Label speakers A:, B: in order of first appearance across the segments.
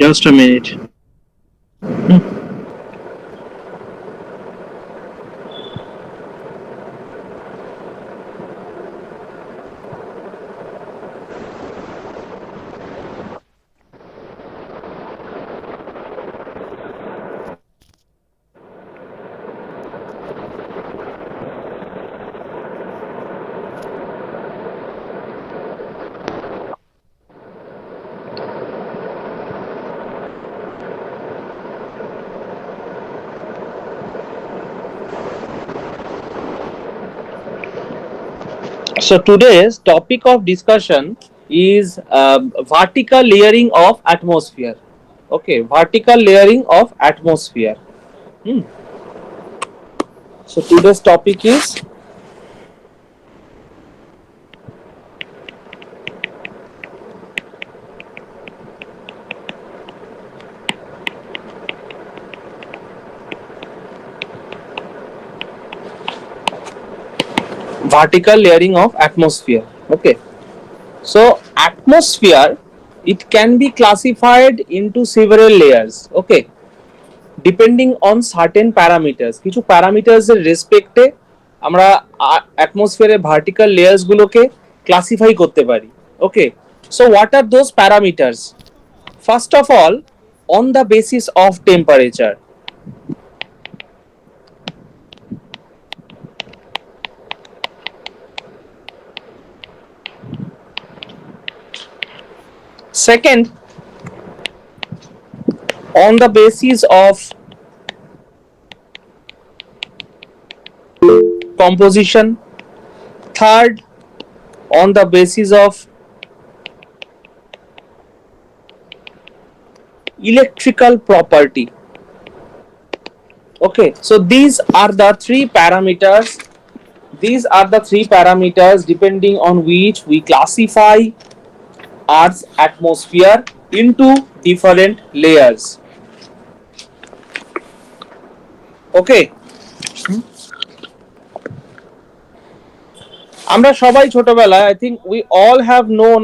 A: Just a minute. So today's topic of discussion is vertical layering of atmosphere. Okay, vertical layering of atmosphere. Hmm. So today's topic is vertical layering of atmosphere. Okay, so atmosphere, it can be classified into several layers. Okay, depending on certain parameters. কিছু parameters এর রেসপেক্টে আমরা অ্যাটমসফিয়ারের vertical layers গুলোকে classify করতে পারি। Okay, so what are those parameters? First of all, on the basis of temperature. Second, on the basis of composition. Third, on the basis of electrical property. Okay, so these are the three parameters. These are the three parameters depending on which we classify Earth's atmosphere into different layers. Okay, আমরা সবাই ছোটবেলায় I think we all have known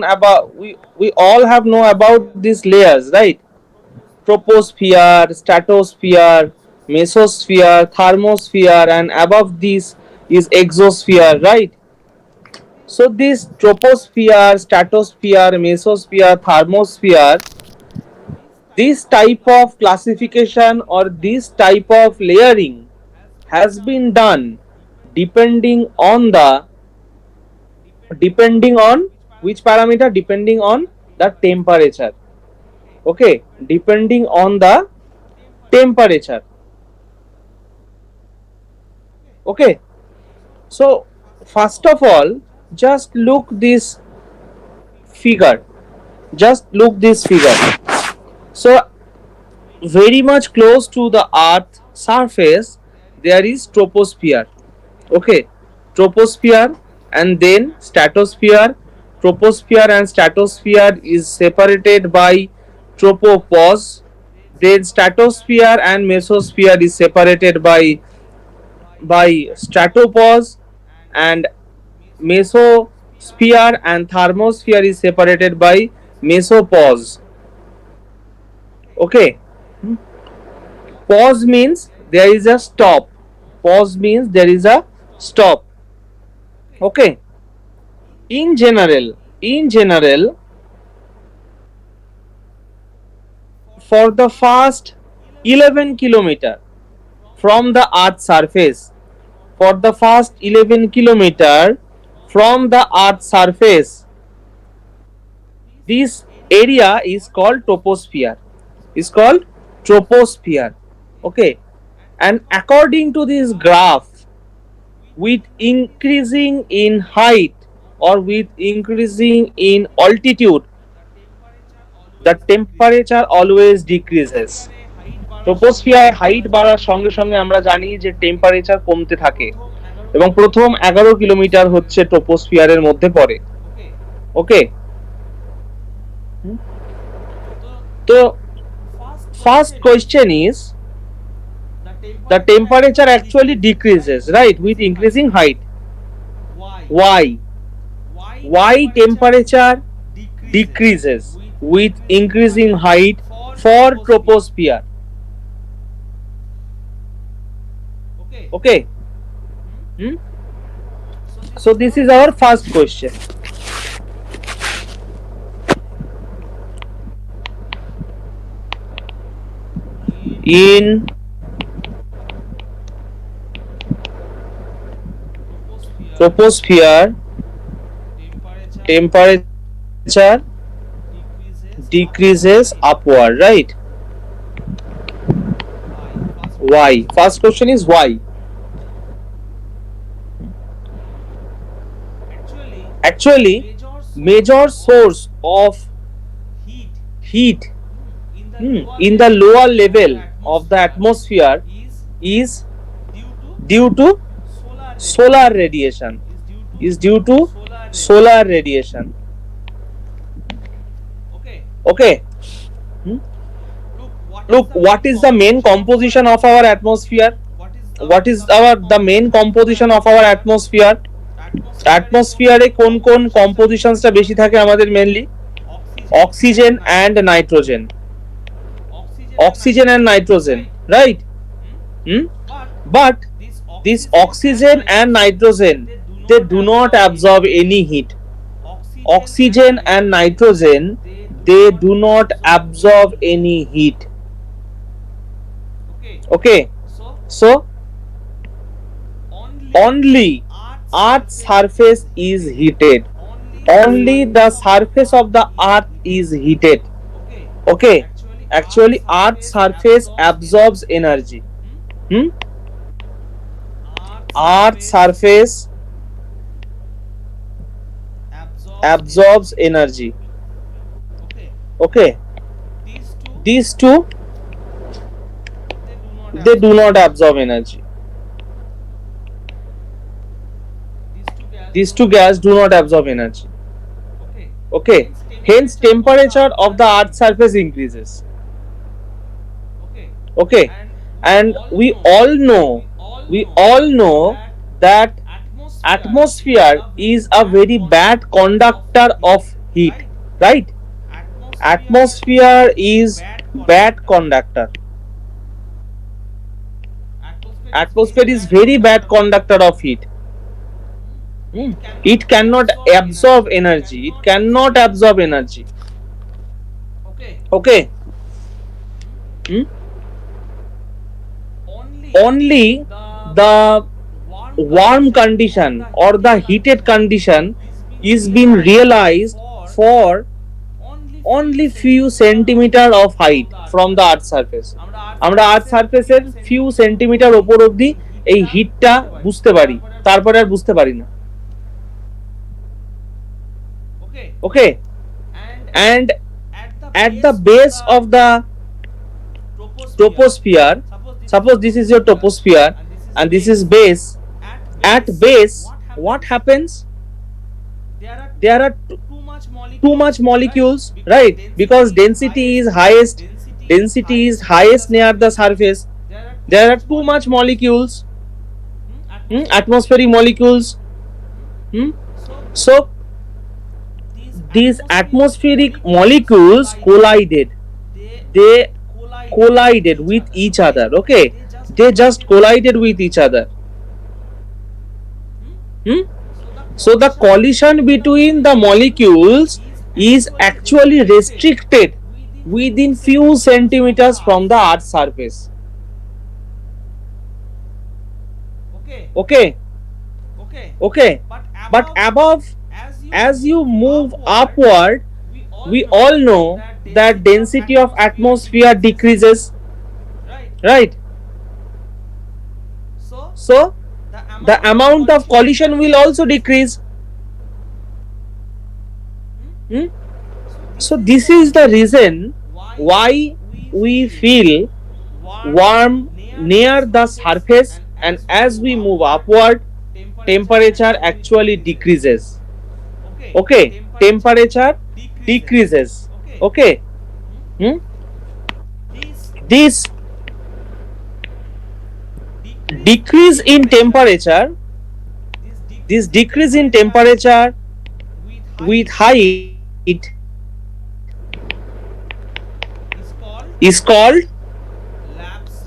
A: about these layers, right? Troposphere, stratosphere, mesosphere, thermosphere, and above this is exosphere, right? So this troposphere, stratosphere, mesosphere, thermosphere, this type of classification or this type of layering has been done depending on which parameter? Depending on the temperature. Okay, depending on the temperature. Okay, so first of all, just look this figure. So very much close to the earth surface there is troposphere. Okay, troposphere and then stratosphere. Troposphere and stratosphere is separated by tropopause. Then stratosphere and mesosphere is separated by stratopause, and mesosphere and thermosphere is separated by mesopause. Okay, pause means there is a stop. Okay, in general, for the first 11 kilometer from the earth's surface, this area is called troposphere. Okay, and according to this graph, with increasing in height or with increasing in altitude, the temperature always decreases. Troposphere height বাড়ার সঙ্গে সঙ্গে আমরা জানি যে temperature কমতে থাকে, এবং প্রথম 11 কিলোমিটার হচ্ছে ট্রোপোস্ফিয়ারের মধ্যে পড়ে। ওকে, তো first question is the temperature actually decreases, right, with increasing height. Why temperature decreases with increasing height for troposphere. Okay. Hmm? So this is our first question. In troposphere, temperature decreases upward, right? Why? First question is why. Actually, major source of heat in the lower level of the atmosphere is due to solar radiation. Is due to solar radiation. Okay. Hmm? Look, what is the main composition of our atmosphere? What is our the main composition of our atmosphere? অ্যাটমসফিয়ারে কোন কোন কম্পোজিশনসটা বেশি থাকে আমাদের mainly? Oxygen and nitrogen. Oxygen and nitrogen, right? But this oxygen and nitrogen, they do not absorb any heat. Oxygen and nitrogen, they do not absorb any heat. Okay, so only Earth's surface is heated. Only the surface of the Earth is heated. Okay, actually Earth's surface absorbs energy. Earth's surface absorbs energy. Okay, these two, they do not absorb energy. These two gas do not absorb energy. Okay, hence temperature of the Earth's surface increases. Okay, and we all know that atmosphere is a very bad conductor of heat, right? Atmosphere is bad conductor. Atmosphere is very bad conductor of heat. It cannot absorb energy. It cannot absorb energy. Okay. Only the warm condition or the heated condition is being realized for only few centimeter of height from the earth surface. আমরা আর্থ সারফেসের few centimetre উপর অবধি এই হিটটা বুঝতে পারি, তারপরে আর বুঝতে পারি না. Okay, and at the base of the troposphere, suppose this is your troposphere and this is base. At base, what happens? There are too much molecules, right? Because density is highest near the surface. There are too much molecules, atmospheric molecules. So these atmospheric molecules collided. They collided with each other. Okay, they just collided with each other. So the collision between the molecules is actually restricted within few centimeters from the Earth's surface. Okay, but above, as you move upward, we all know that density of atmosphere decreases, right? So the amount of collision will also decrease. So this is the reason why we feel warm near the surface, and as we move upward, temperature actually decreases. Okay, temperature decreases. Okay, this decrease in temperature, this decrease in temperature with height is called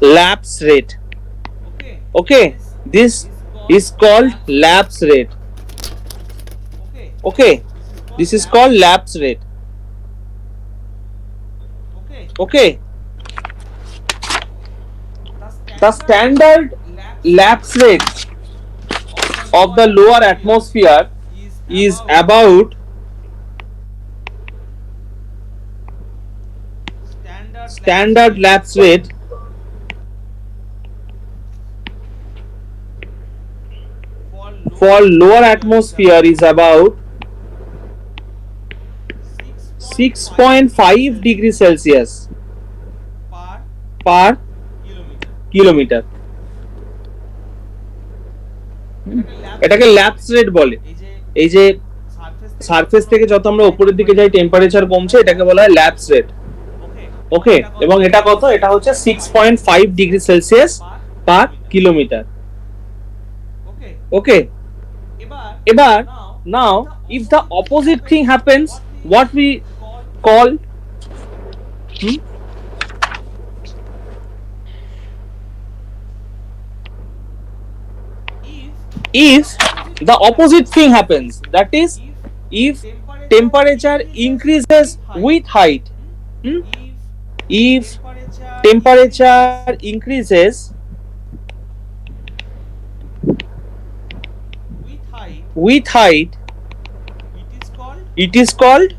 A: lapse rate. Okay, this is called lapse rate. Okay, this is called lapse rate. Okay, the standard lapse rate of the lower atmosphere is about standard lapse rate for lower atmosphere is about 6.5 degrees Celsius per kilometer. এটাকে lapse rate বলে। এই যে surface থেকে যত আমরা উপরের দিকে যাই টেম্পারেচার কমছে, এটাকে বলা হয় ল্যাপস রেট। ওকে, এবং এটা কত? এটা হচ্ছে 6.5 ডিগ্রি সেলসিয়াস পার কিলোমিটার। ওকে, এবার নাও if the opposite thing happens, what we call if the opposite thing happens, that is if temperature increases with height, if temperature increases with height, it is called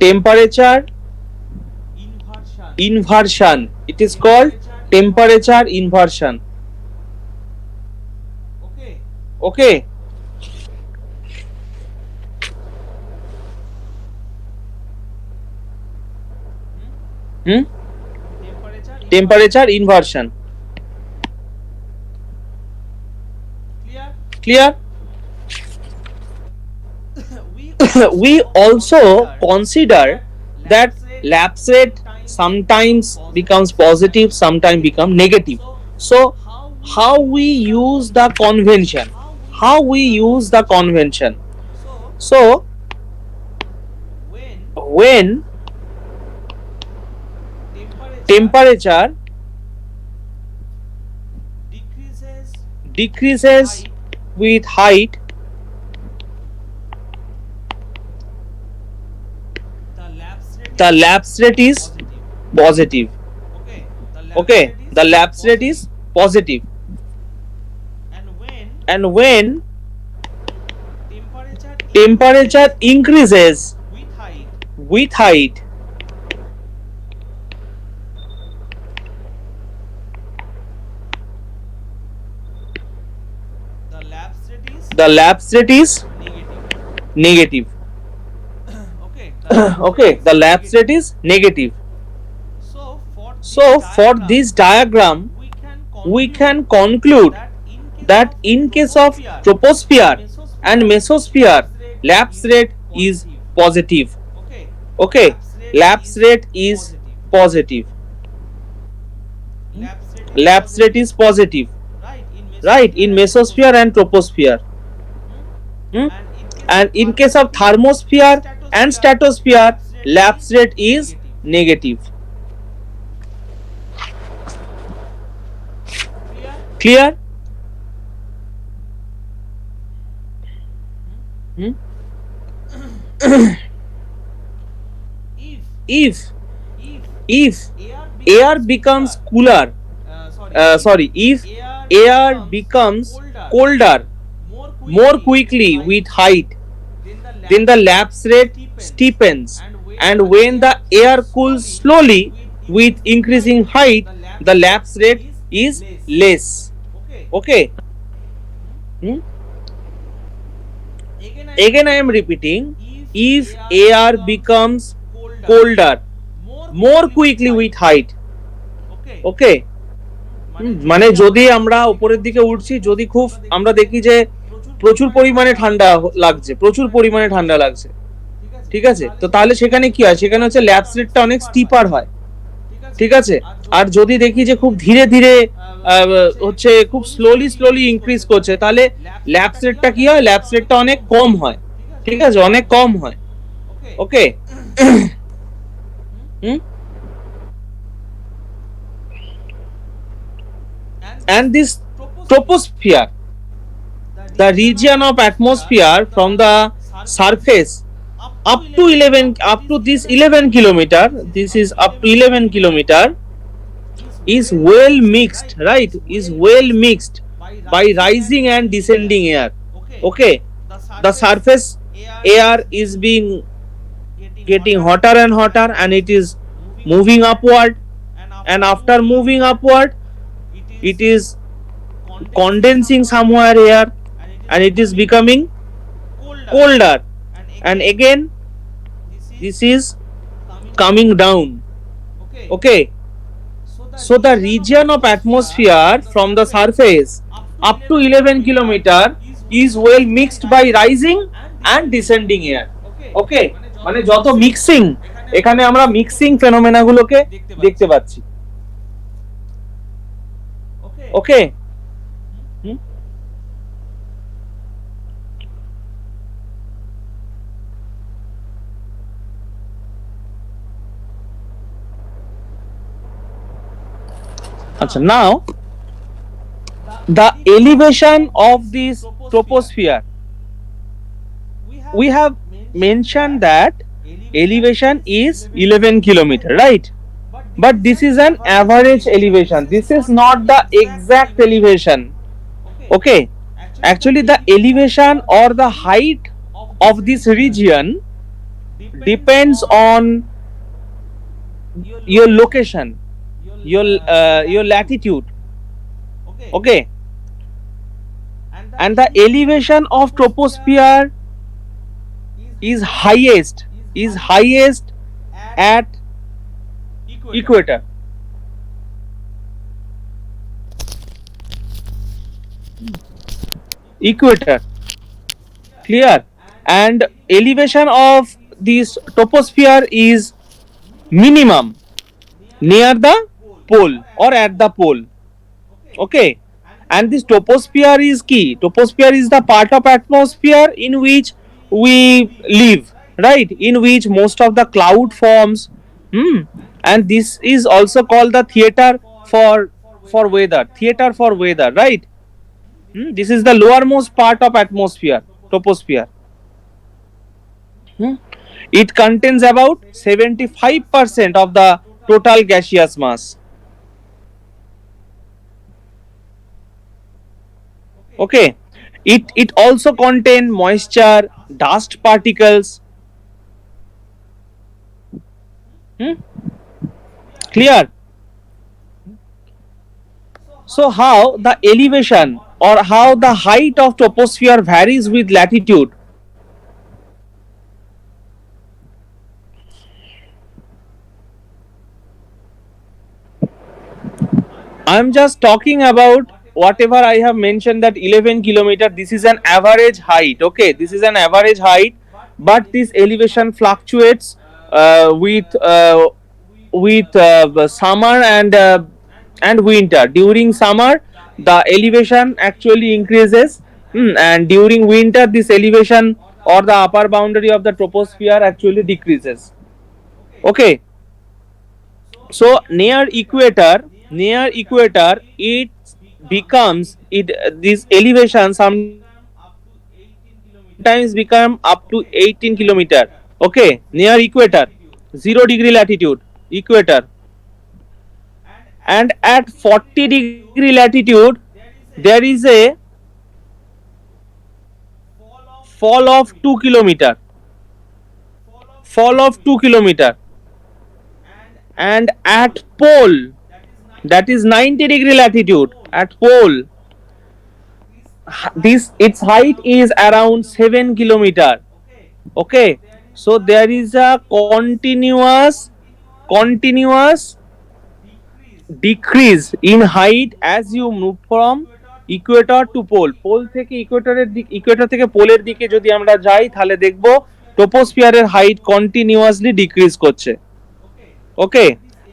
A: temperature inversion. It is called temperature inversion. Okay, temperature inversion. Clear? We also consider that lapse rate sometimes becomes positive, sometimes become negative. So how we use the convention? How we use the convention? So when temperature decreases with height, the lapse rate is positive. Okay, the lapse rate is positive. And when temperature increases with height, the lapse rate is negative. Okay, the lapse rate is negative. So for this diagram we can conclude that in case of troposphere and mesosphere, lapse rate is positive. Okay, lapse rate is positive. Lapse rate is positive, right, in mesosphere and troposphere. And in case of thermosphere and stratosphere, lapse rate is negative. Clear? If air becomes cooler, if air becomes colder more quickly with height, then the lapse rate steepens, and when the air cools slowly with increasing height, the lapse rate is less. Okay. Again I am repeating, if air becomes colder more quickly with height, okay, মানে যদি আমরা উপরের দিকে উঠছি, যদি খুব আমরা দেখি যে প্রচুর পরিমাণে ঠান্ডা লাগছে, প্রচুর পরিমাণে ঠান্ডা লাগছে, ঠিক আছে, তো তাহলে সেখানে কি হয়? সেখানে হচ্ছে ল্যাপস রেটটা অনেক স্টিপার হয়, ঠিক আছে। আর যদি দেখি যে খুব ধীরে ধীরে হচ্ছে, খুব স্লোলি ইনক্রিজ করছে, তাহলে ল্যাপস রেটটা কি হয়? ল্যাপস রেটটা অনেক কম হয়, ঠিক আছে, অনেক কম হয়। ওকে, Hmm? And this troposphere, the region of atmosphere from the surface up to this 11 kilometer, this is up to 11 kilometer, is well mixed, right? Is well mixed by rising and descending air. Okay, the surface air is being getting hotter and hotter, and it is moving upward, and after moving upward it is condensing somewhere here, and it is becoming colder, and again this is coming down. Okay, so the region of atmosphere from the surface up to 11 kilometer is well mixed by rising and descending air. ওকে, মানে যত mixing, এখানে আমরা mixing phenomena গুলোকে দেখতে পাচ্ছি। ওকে, আচ্ছা, now the elevation of this troposphere, we have mentioned that elevation is 11 kilometer, right? But this is an average elevation, this is not the exact elevation. Okay, actually the elevation or the height of this region depends on your location, your latitude. Okay, and the elevation of troposphere is highest at equator. Equator, clear? And elevation of this troposphere is minimum near the pole or at the pole. Okay, and this troposphere is key. Troposphere is the part of atmosphere in which we live, right? In which most of the cloud forms. Hmm. And this is also called the theater for weather. Theater for weather, right? Hmm. This is the lowermost part of atmosphere, troposphere. Hmm. It contains about 75% of the total gaseous mass. Okay, it also contain moisture, dust particles. Hmm? Clear? So how the elevation or how the height of troposphere varies with latitude? I am just talking about whatever I have mentioned, that 11 kilometer, this is an average height. Okay, this is an average height, but this elevation fluctuates with summer and winter. During summer the elevation actually increases, and during winter this elevation or the upper boundary of the troposphere actually decreases. Okay, so near equator it becomes it this elevation sometimes become up to 18 kilometer. Okay, near equator, 0 degree latitude, equator, and at 40 degree latitude there is a fall of 2 kilometer, fall of 2 kilometer, and at pole, that is 90 degree latitude, at pole this its height is around 7 kilometer. Okay, so there is a continuous decrease in height as you move from equator to pole, pole থেকে ইকুয়েটরের দিক, Ecuador থেকে পোলের দিকে যদি আমরা যাই তাহলে দেখব ট্রোপোস্ফিয়ারের হাইট কন্টিনিউয়াসলি ডিক্রিজ করছে। ওকে,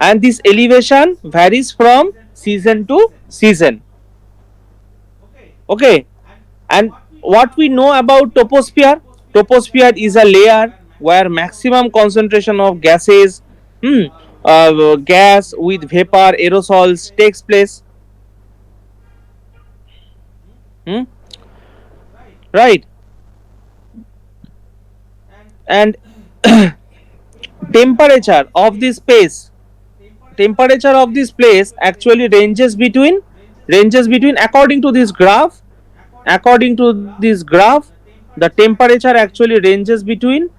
A: and this elevation varies from season to season. Okay, and what we know about troposphere, troposphere is a layer where maximum concentration of gases gas with vapor aerosols takes place. Hmm? Right. And temperature of this space, temperature of this place actually ranges between according to this graph, the temperature actually ranges between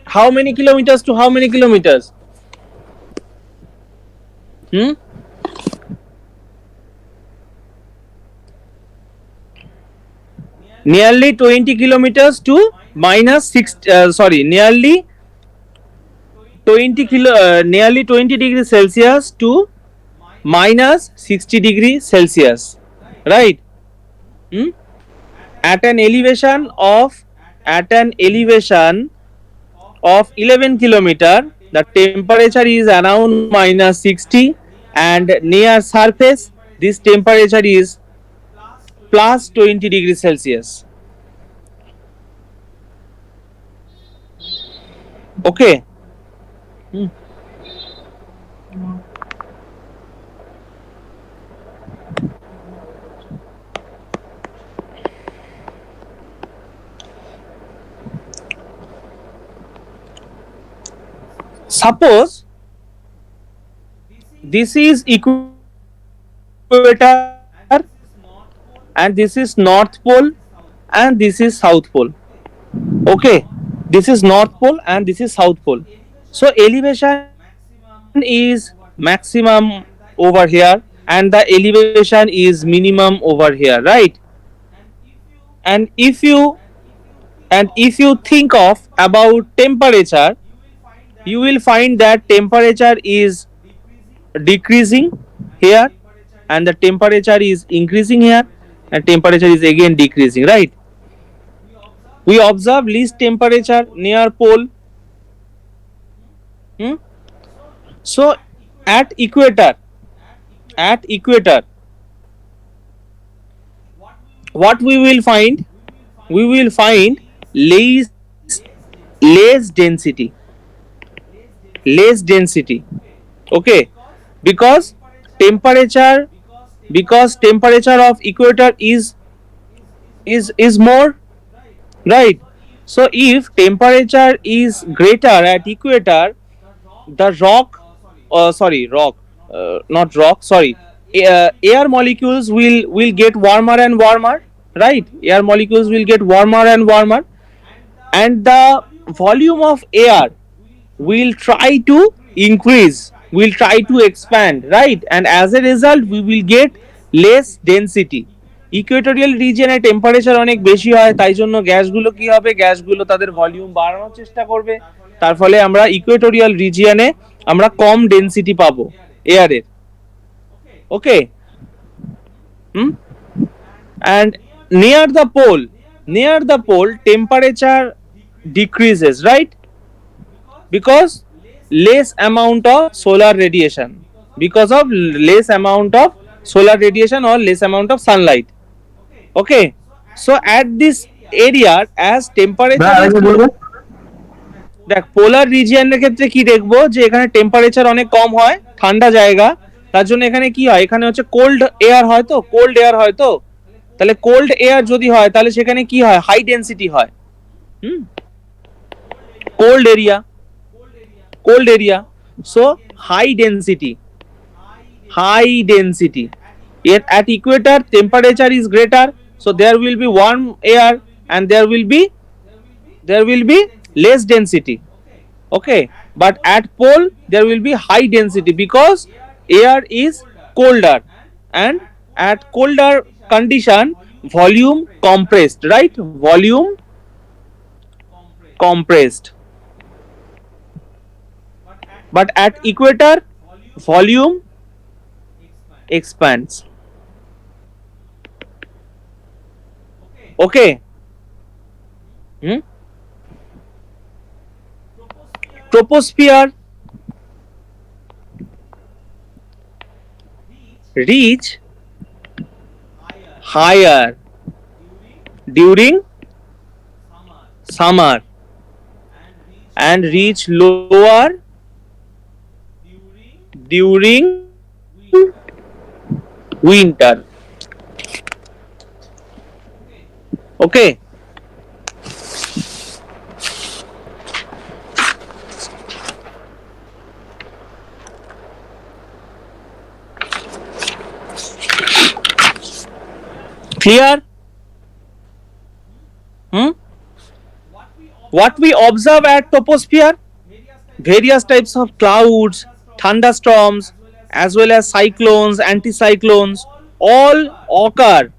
A: how many kilometers to how many kilometers? Hmm? Nearly 20 kilometers to minus 6, sorry, nearly 20 degrees Celsius to minus 60 degrees Celsius, right? Hmm? At an elevation of at an elevation of 11 kilometer, the temperature is around minus 60, and near surface this temperature is plus 20 degrees Celsius. Okay. Hmm. Suppose this is equator and this is north pole and this is south pole. Okay, this is north pole and this is south pole. So elevation is maximum over here and the elevation is minimum over here, right? And if you think of about temperature, you will find that temperature is decreasing here and the temperature is increasing here and temperature is again decreasing, right? We observe least temperature near pole. Hmm? So at equator, at equator, what we will find? We will find less less density, less density. Okay, because temperature because temperature of equator is more, right? So if temperature is greater at equator, the rock, sorry, rock, not rock, sorry, air molecules will get warmer and warmer, right? Air molecules will get warmer and warmer, and the volume of air will try to increase, will try to expand, right? And as a result we will get less density. Equatorial রিজিয়নে temperature অনেক বেশি হয়, তাই জন্য গ্যাসগুলো কি হবে, গ্যাসগুলো তাদের volume বাড়ানোর চেষ্টা করবে, তার ফলে আমরা ইকুয়েটোরিয়াল রিজিয়নে আমরা কম ডেন্সিটি পাবো এয়ারের। ওকে। হুম। and near the pole temperature decreases, right? Because less amount of solar radiation, because of less amount of solar radiation or less amount of sunlight. Okay, so at this area as temperature is low, দেখ পোলার রিজিয়নের ক্ষেত্রে কি দেখবো যে এখানে temperature অনেক কম হয়, ঠান্ডা জায়গা, তার জন্য এখানে কি হয়, এখানে হচ্ছে কোল্ড এয়ার হয়, তো কোল্ড এয়ার হয়, তো তাহলে কোল্ড এয়ার যদি হয় তাহলে সেখানে কি হয়, হাই ডেন্সিটি হয়। Hmm, cold area, cold area, so high density, high density. Yet at equator temperature is greater, so there will be warm air and there will be less density. Okay, but at pole there will be high density because air is colder, and at colder condition volume compressed, right? Volume compressed, but at equator volume expands. Okay. Hmm? Troposphere reach higher during summer and reach lower during winter. Okay. Clear? Hmm? What we observe at troposphere? Various types of clouds, thunderstorms, as well as cyclones, anticyclones, all occur.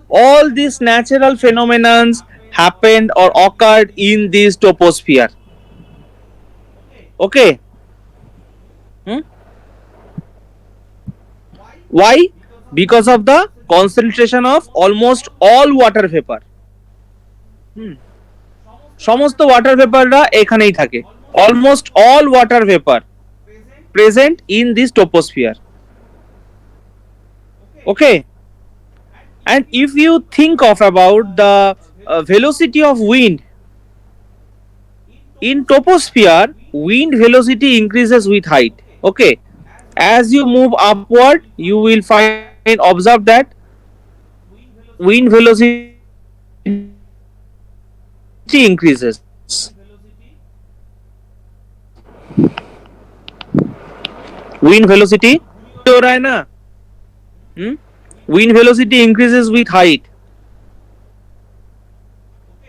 A: All these natural phenomena happened or occurred in this troposphere. Okay. Hmm? Why? Because of the concentration of almost all water vapor. Hmm. সমস্ত water ভেপাররা এখানেই থাকে, almost all water vapour present in this troposphere. Okay. And if you think of about the velocity of wind in troposphere, wind velocity increases with height. Okay. As you move upward, you will find observe that wind velocity increases. Wind velocity हो रहा है ना? Wind velocity increases with height.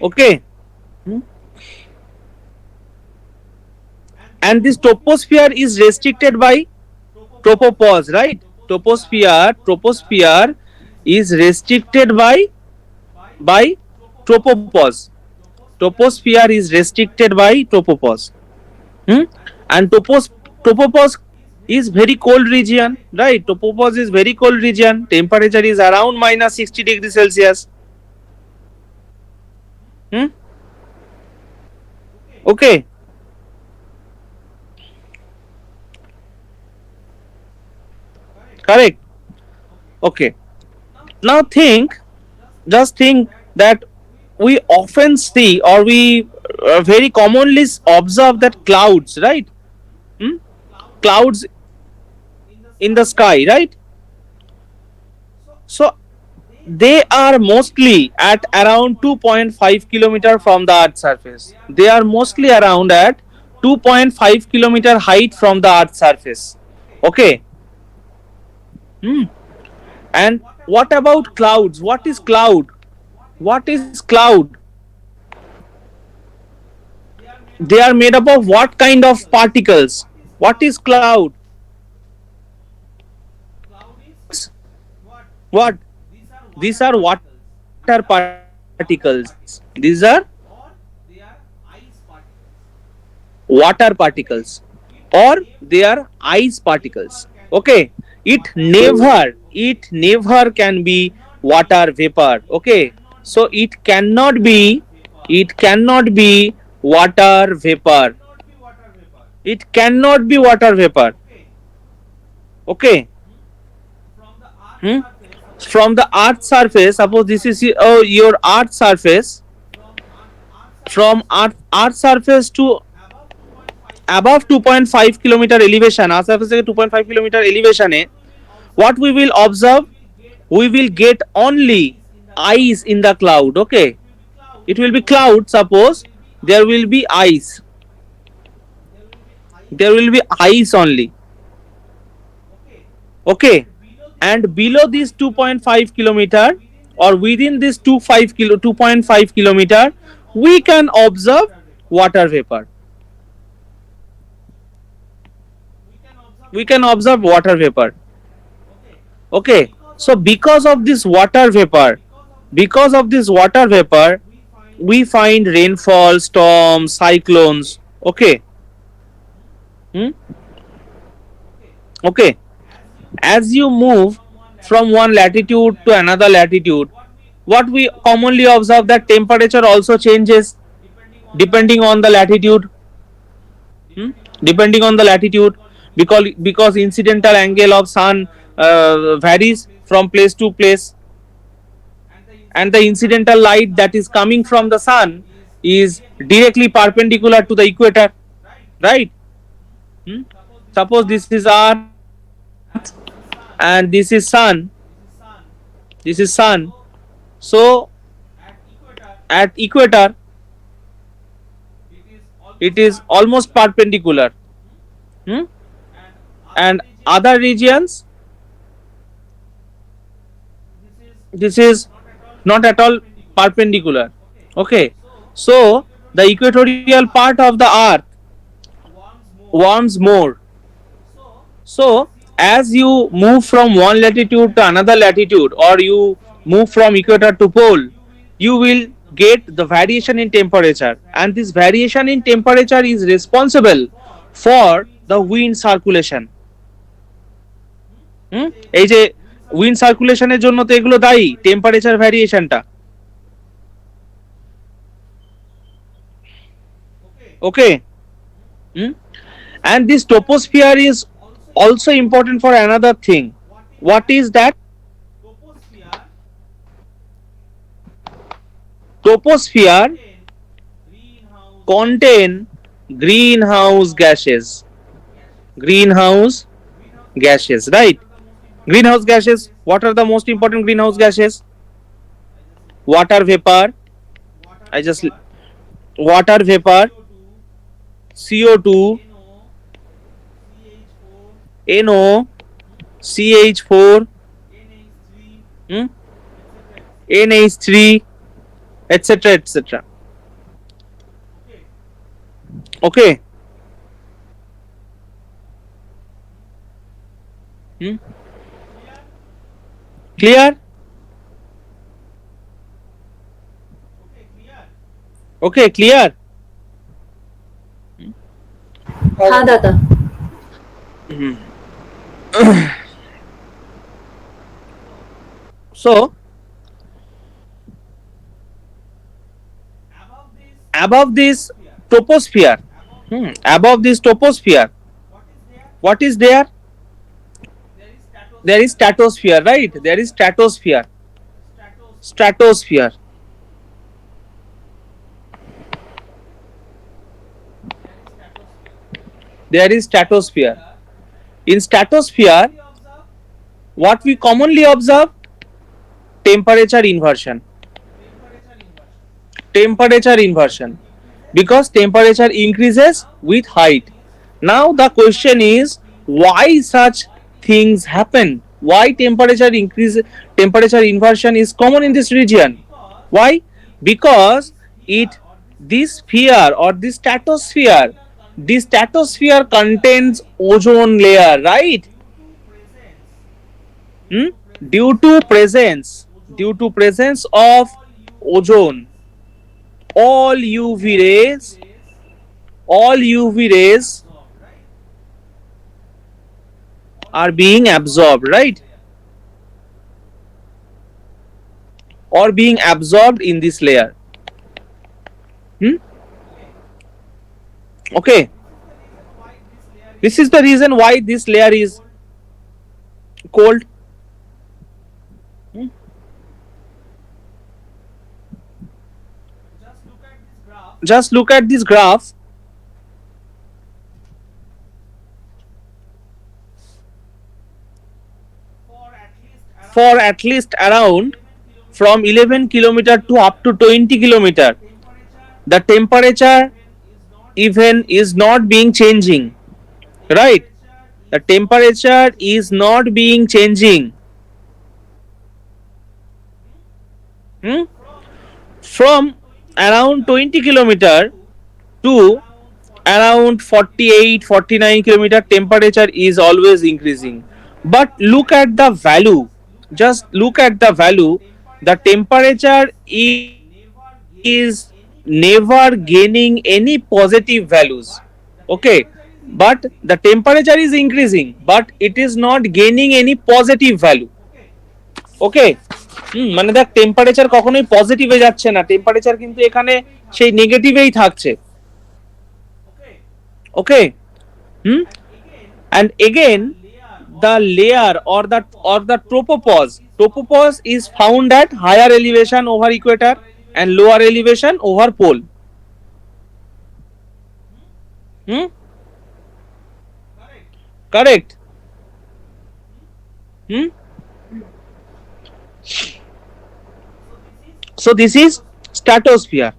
A: Okay. And this troposphere is restricted by tropopause, right? Troposphere is restricted by tropopause. Troposphere is restricted by tropopause. And tropopause is very cold region, right? Tropopause is very cold region. Temperature is around minus 60 degrees Celsius. Okay. Correct. Okay. Now just think that we often see or we very commonly observe that clouds, right? Clouds in the sky, right? So they are mostly at around 2.5 kilometer from the earth's surface. They are mostly around at 2.5 kilometer height from the earth's surface. Okay. And what about clouds? What is cloud? What is cloud? They are made up of what kind of particles? What is cloud? What? These are water particles. These are water particles or they are ice particles. Okay. It never can be water vapor. Okay. So it cannot be water vapor. It cannot be water vapor. Okay. From the earth surface, suppose this is your earth surface, from earth surface to above 2.5 kilometer elevation, earth surface থেকে 2.5 kilometer elevation A what we will observe, we will get only ice in the cloud. Okay, it will be cloud. Suppose there will be ice, there will be ice only. Okay. And below this 2.5 kilometer or within this 2.5 kilometer, we can observe water vapor. We can observe water vapor. Okay. So because of this water vapor, we find rainfall, storms, cyclones. Okay. Okay. As you move from one latitude to another latitude, what we commonly observe that temperature also changes depending on the latitude. Depending on the latitude, because incidental angle of sun varies from place to place, and the incidental light that is coming from the sun is directly perpendicular to the equator, right? Suppose this is earth, and this is sun. This is sun. So at equator it is almost perpendicular. Hmm? And other regions, this is not at all perpendicular. Okay, so the equatorial part of the earth warms more. So as you move from one latitude to another latitude, or you move from equator to pole, you will get the variation in temperature, and this variation in temperature is responsible for the wind circulation. এই যে wind সার্কুলেশনের জন্য তো এগুলো দায়ী, temperature ভ্যারিয়েশনটা। Okay, and this troposphere is also important for another thing. What is that? Troposphere contain greenhouse gases. Greenhouse gases, right? Greenhouse gases, what are the most important greenhouse gases? Water vapor, I just water vapor, CO2, NO, CH4, NH3, etc. etc. Okay. Clear? Okay, clear?
B: हाँ दादा.
A: So above this troposphere, above this troposphere, what is there? There is stratosphere, right? There is stratosphere. Stratosphere. There is stratosphere. In stratosphere, what we commonly observe? Temperature inversion. Temperature inversion. Because temperature increases with height. Now the question is, why such things happen? Why temperature inversion is common in this region? Why? Because this sphere or this stratosphere contains ozone layer, right? Due to presence of ozone, all UV rays are being absorbed, right? Or being absorbed in this layer. Okay, this is the reason why this layer is cold. Just look at this graph. For at least around from 11 kilometer to up to 20 kilometer, the temperature even is not being changing, right? The temperature is not being changing. From around 20 kilometer to around 48-49 kilometer, temperature is always increasing. But look at the value. Just look at the value. The temperature is never gaining any positive values. Okay, but the temperature is increasing, but it is not gaining any positive value. Okay, মানে দেখ temperature কখনোই পজিটিভে যাচ্ছে না, temperature কিন্তু এখানে সেই নেগেটিভেই থাকছে। Okay, and again the layer or the tropopause is found at higher elevation over equator and lower elevation over pole. Correct. Hmm? So this is stratosphere.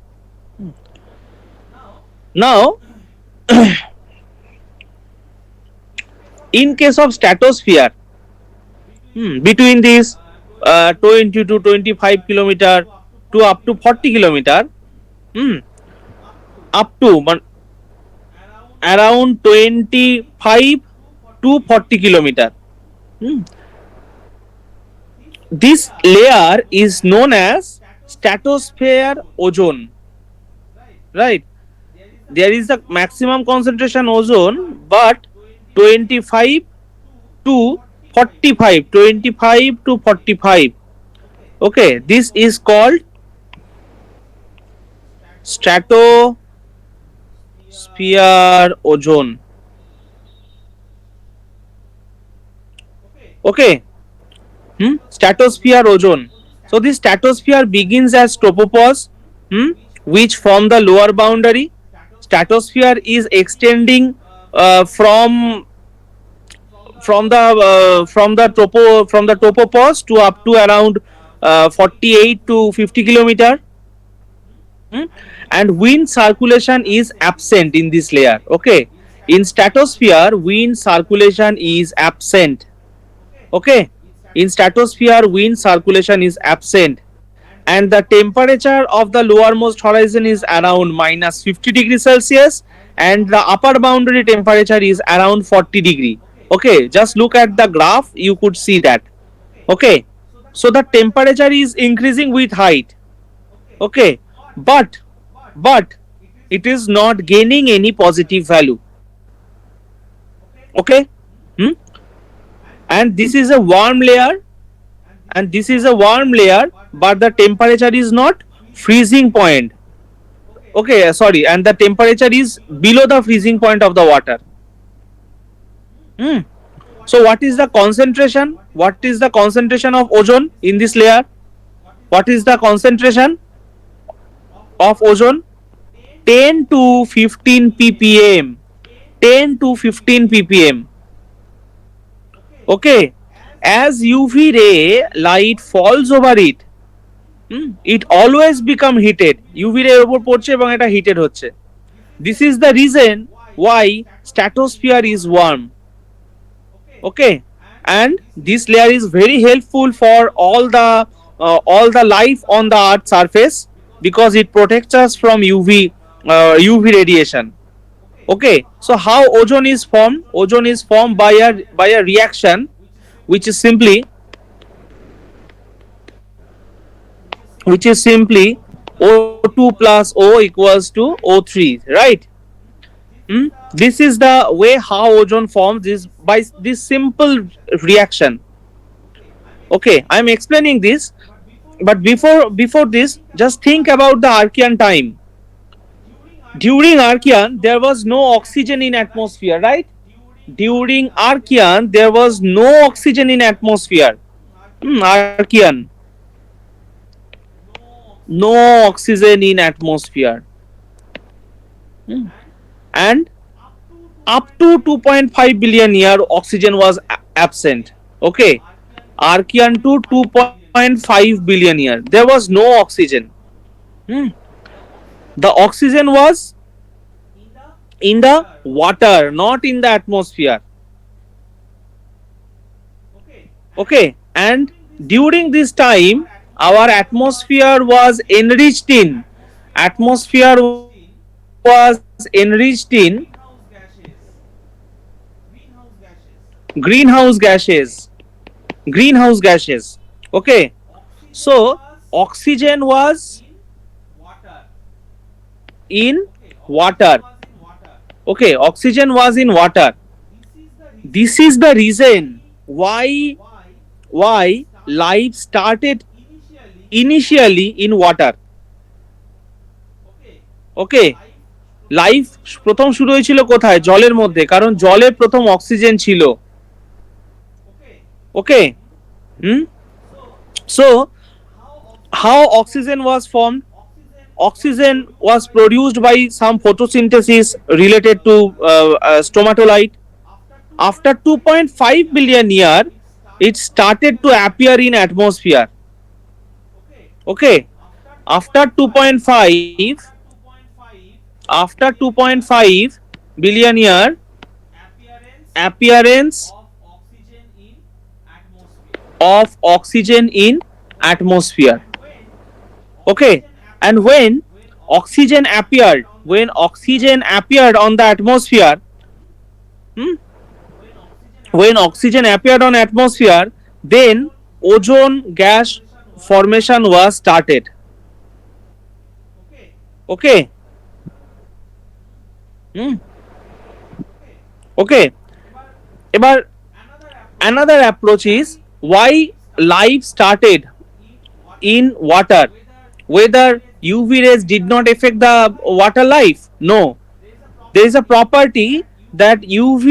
A: Now, in case of stratosphere, between this 20 to 25 kilometer to up to 40 kilometer, hmm, up to around 25 to 40 kilometer. Hmm. This layer is known as stratosphere ozone, right? There is a maximum concentration ozone, but 25 to 45, 25 to 45. Okay, this is called stratosphere ozone. Okay, stratosphere ozone. So this stratosphere begins as tropopause, which form the lower boundary. Stratosphere is extending from the tropopause to up to around 48 to 50 kilometer. And wind circulation is absent in this layer. Okay, in stratosphere wind circulation is absent. Okay, in stratosphere wind circulation is absent, and the temperature of the lowermost horizon is around minus 50 degrees Celsius, and the upper boundary temperature is around 40 degree. Okay, just look at the graph, you could see that. Okay, so the temperature is increasing with height. Okay, but it is not gaining any positive value. Okay, hmm? And this is a warm layer, and this is a warm layer, but the temperature is not freezing point. Okay, sorry, and the temperature is below the freezing point of the water. Hmm. So what is the concentration? What is the concentration of ozone in this layer? What is the concentration of ozone? 10 to 15 ppm. 10 to 15 ppm. Okay, as UV ray light falls over it, it always become heated. UV ray উপর পড়ছে এবং এটা heated হচ্ছে. This is the reason why stratosphere is warm. Okay, and this layer is very helpful for all the life on the earth's surface, because it protects us from UV radiation. Okay, so how ozone is formed? Ozone is formed by a reaction which is simply O2 plus O equals to O3, right? This is the way how ozone forms, is by this simple reaction. Okay, I am explaining this, but before this, just think about the Archean time. During Archean, there was no oxygen in atmosphere, right? During Archean, there was no oxygen in atmosphere. Archean, no oxygen in atmosphere. And up to 2.5 billion year oxygen was absent. Okay, Archean to 2.5 billion year, there was no oxygen. The oxygen was in the water, not in the atmosphere. Okay, and during this time our atmosphere was enriched in greenhouse gases. Okay, so oxygen was in water. Okay, oxygen was in water. This is the reason why life started initially in water. Okay, life প্রথম শুরু হয়েছিল কোথায়? জলের মধ্যে, কারণ জলে প্রথম oxygen ছিল। ওকে, so how oxygen was formed? Oxygen was produced by some photosynthesis related to stromatolite. After 2.5 billion year, it started to appear in atmosphere. Okay, after 2.5, after 2.5 billion year, appearance of oxygen in atmosphere. Okay, and when oxygen appeared on the atmosphere, hmm, when oxygen appeared on atmosphere, then ozone gas formation was started. Okay. Hmm. Okay. এবার another approach is why life started in water, whether UV rays did not affect the water life. No, there is a property that UV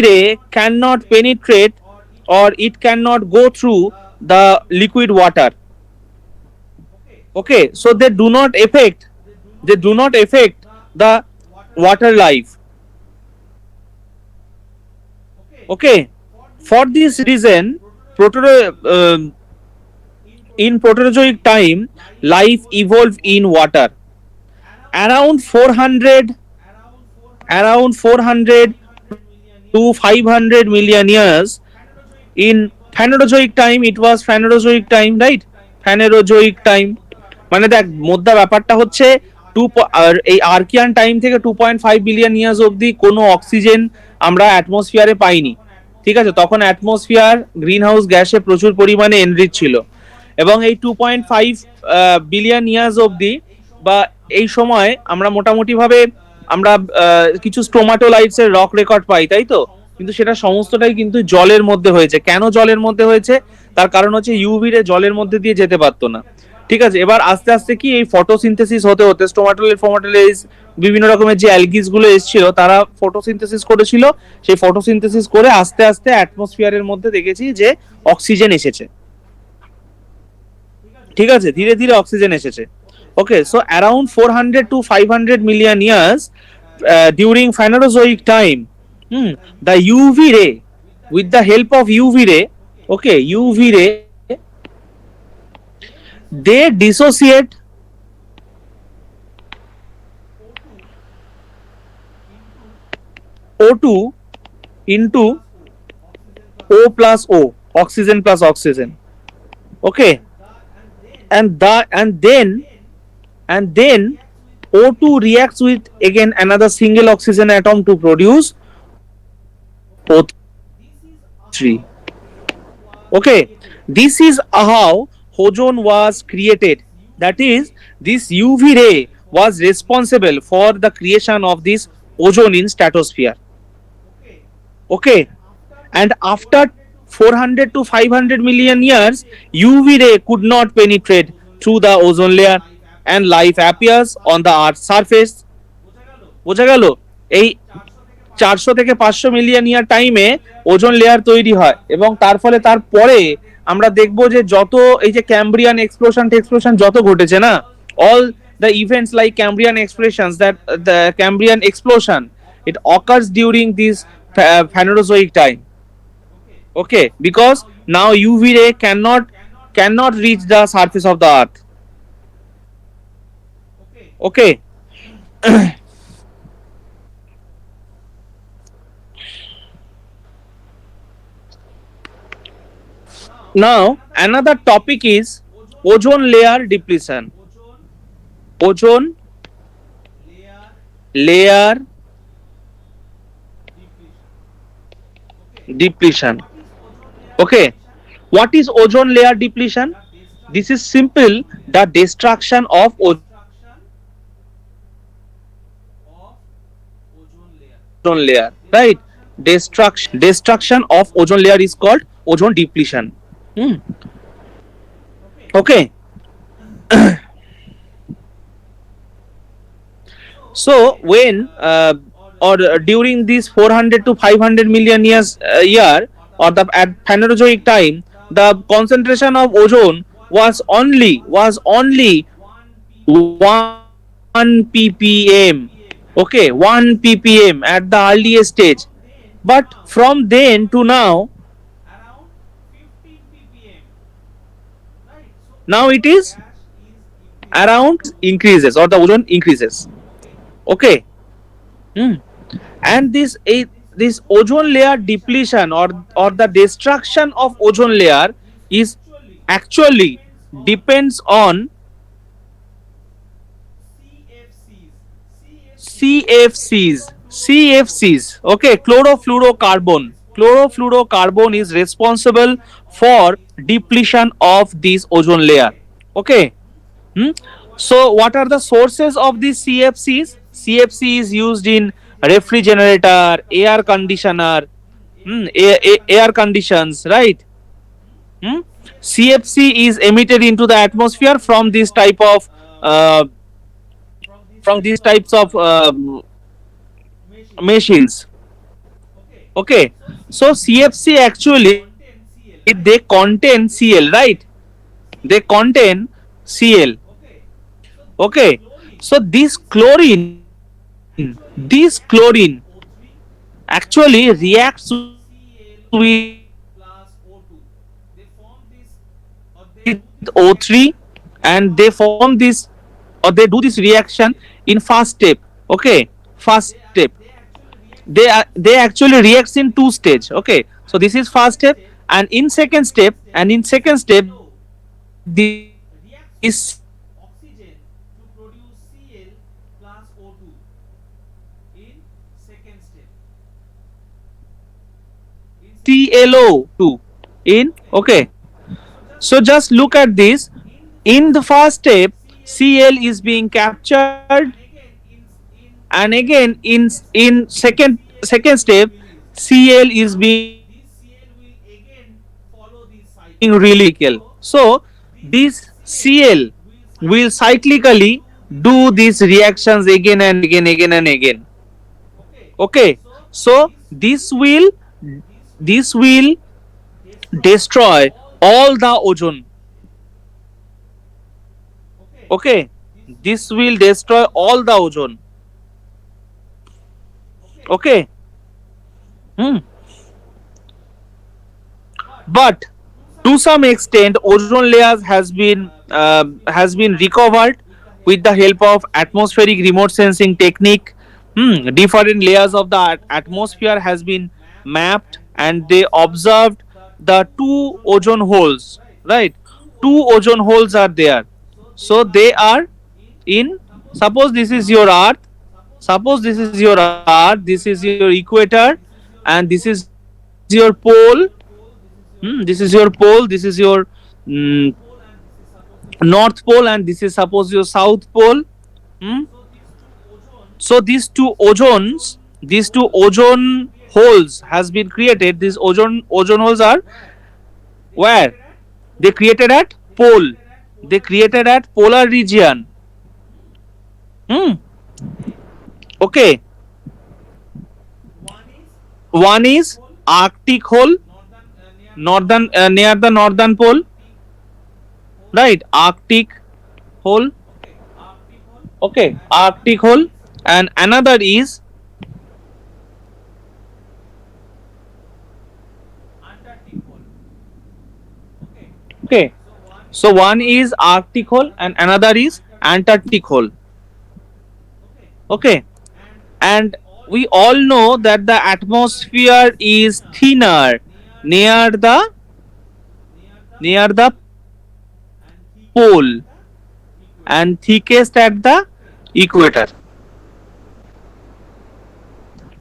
A: ray cannot penetrate, or it cannot go through the liquid water. Okay, so they do not affect the water life. Okay, for this reason, in proterozoic time, life evolved in water. Around 400, around 400 to 500 million years in Phanerozoic time, it was Phanerozoic time, right? Phanerozoic time মানে দেখ মোদ্দা ব্যাপারটা হচ্ছে এই Archaean time থেকে 2.5 billion years অবধি কোনো oxygen আমরা অ্যাটমসফিয়ারে পাইনি। ঠিক আছে, তখন অ্যাটমসফিয়ার গ্রিন হাউস গ্যাসে প্রচুর পরিমাণে এনরিচ ছিল, এবং এই 2.5 বিলিয়ন ইয়ার্স অবধি বা এই সময় আমরা মোটামুটি ভাবে আমরা কিছু স্টোমাটোলাইটস এর রক রেকর্ড পাই, তাই তো? কিন্তু সেটা সমস্তটাই কিন্তু জলের মধ্যে হয়েছে। কেন জলের মধ্যে হয়েছে? তার কারণ হচ্ছে ইউভি রে জলের মধ্যে দিয়ে যেতে পারতো না। ঠিক আছে, এবার আস্তে আস্তে কি এই ফটোসিনথেসিস হতে হতে ফোমাটোলেজ বিভিন্ন রকমের যে অ্যালগিস গুলো এসেছিল তারা ফটোসিনথেসিস করেছিল, সেই ফটোসিনথেসিস করে আস্তে আস্তে অ্যাটমসফিয়ারের মধ্যে দেখেছি যে অক্সিজেন এসেছে। ঠিক আছে, ধীরে ধীরে অক্সিজেন এসেছে। ওকে, so around 400 to 500 million years during Phanerozoic time, the UV ray, with the help of UV ray, okay, UV ray, they dissociate O2 into O plus O, oxygen plus oxygen. Okay, and then O2 reacts with again another single oxygen atom to produce O3. Okay, this is how ozone was created. That is, this UV ray was responsible for the creation of this ozone in stratosphere. Okay, and after 400 to 500 million years, UV ray could not penetrate through the ozone layer and life appears on the earth's surface. বোঝা গেল? এই 400 থেকে 500 million ইয়ার টাইমে ozone layer তৈরি হয়, এবং তার ফলে তারপরে আমরা দেখব যে যত এই যে ক্যাম্ব্রিয়ান এক্সপ্লোশন যত ঘটেছে না, all the events like Cambrian expressions, that the Cambrian explosion, it occurs during this Phanerozoic time. Okay, because now UV ray cannot reach the surface of the earth. Okay. Now another topic is ozone layer depletion. Ozone layer depletion. Okay, what is ozone layer depletion? This is simple, the destruction of ozone layer, right? Destruction of ozone layer is called ozone depletion. Okay. So when or during this 400 to 500 million years year, or the at Phanerozoic time, the concentration of ozone was only 1 ppm. Okay, 1 ppm at the earliest stage, but from then to now Now it is around increases or the ozone increases. Okay. Hmm. And this ozone layer depletion or the destruction of ozone layer is actually depends on CFCs. Okay, chlorofluorocarbon is responsible for depletion of this ozone layer. Okay. Hmm? So what are the sources of these CFCs? CFC is used in refrigerator, air conditioner, air conditions, right? Hmm? CFC is emitted into the atmosphere from this type of uh, from these types of machines. Okay, so CFC actually they contain Cl, right? They contain Cl. Okay, so this chlorine actually reacts with O3 and they form this or they do this reaction in fast step. Okay, fast step. They actually reacts in two stage. Okay, so this is first step, and in second step, this CFC ClO2 in. Okay, so just look at this. In the first step, Cl is being captured, and again in second step, Cl is being released. So this Cl will cyclically do these reactions again and again and again. Okay, so this will destroy all the ozone. Okay, this will destroy all the ozone. Okay. Hmm. But to some extent ozone layers has been recovered with the help of atmospheric remote sensing technique. Different layers of the atmosphere has been mapped and they observed the two ozone holes, right? Two ozone holes are there. So they are in, suppose this is your earth, this is your equator, and this is your pole. This is your pole, this is your mm, north pole, and this is suppose your south pole. Hmm? So these two ozone holes has been created. These ozone holes are where they created at pole. They created at polar region. Hmm. Okay. One is Arctic hole, northern near the northern pole, right? Arctic hole. Okay, Arctic hole, and another is okay. So one is Arctic hole and another is Antarctic hole. Okay, and we all know that the atmosphere is thinner near the near the pole and thickest at the equator.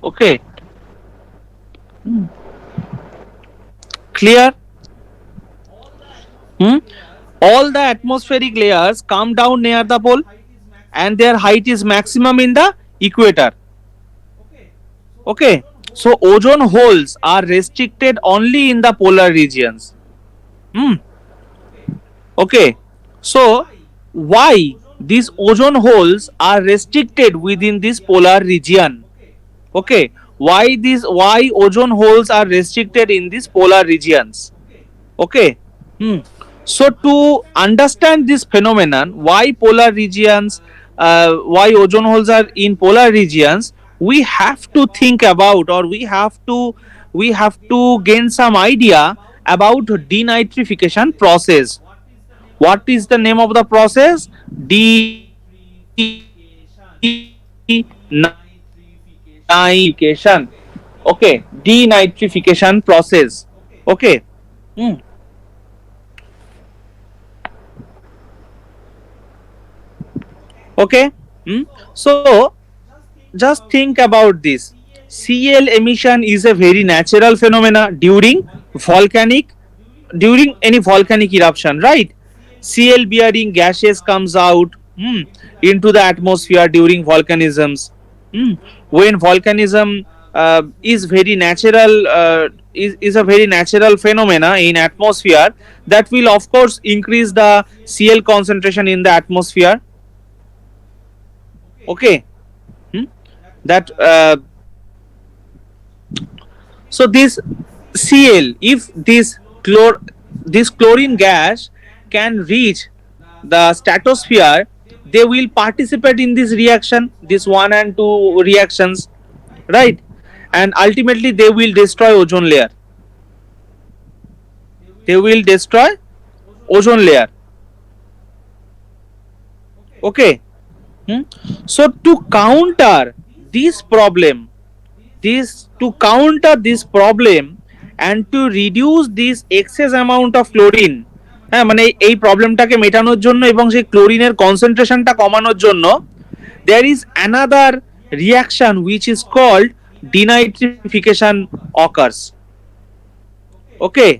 A: Okay, clear? Hmm? All the atmospheric layers come down near the pole and their height is maximum in the equator. Okay, so ozone holes are restricted only in the polar regions. Hmm. Okay, so why these ozone holes are restricted within this polar region? Okay, why ozone holes are restricted in these polar regions? Okay. Hmm. So to understand this phenomenon, why ozone holes are in polar regions, we have to think about, or we have to gain some idea about denitrification process. What is the name of the process? Denitrification. Okay, denitrification process. Okay. Hmm. Okay. Hmm. So just think about this. Cl emission is a very natural phenomena volcanic during any volcanic eruption, right? Cl bearing gases comes out into the atmosphere during volcanisms. Hmm. When volcanism is very natural, is a very natural phenomena in atmosphere, that will of course increase the Cl concentration in the atmosphere. Okay. Hmm. That So this Cl, if this chlorine gas can reach the stratosphere, they will participate in this reaction, this one and two reactions, right? And ultimately they will destroy ozone layer. They will destroy ozone layer. Okay. Hmm? So to counter this problem, this problem and to reduce this excess amount of chlorine, হ্যাঁ মানে এই প্রবলেমটাকে মেটানোর জন্য এবং সেই ক্লোরিনের কনসেন্ট্রেশনটা কমানোর জন্য there is another reaction which is called denitrification occurs. Okay,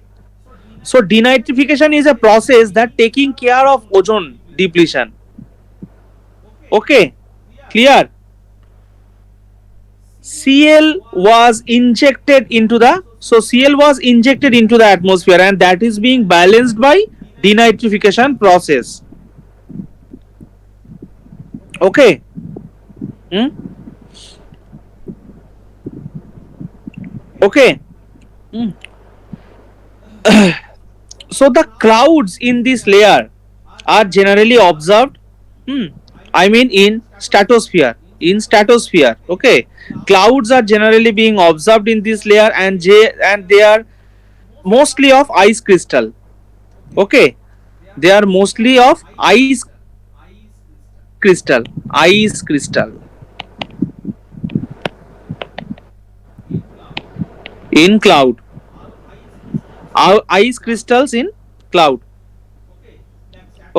A: so denitrification is a process that taking care of ozone depletion. Okay, clear? Cl was injected into the atmosphere and that is being balanced by denitrification process. Okay. Hmm? Okay. Hmm. So the clouds in this layer are generally observed. I mean in stratosphere. Okay, clouds are generally being observed in this layer, and they are mostly of ice crystal. Okay, they are mostly of ice crystal in cloud. Our ice crystals in cloud.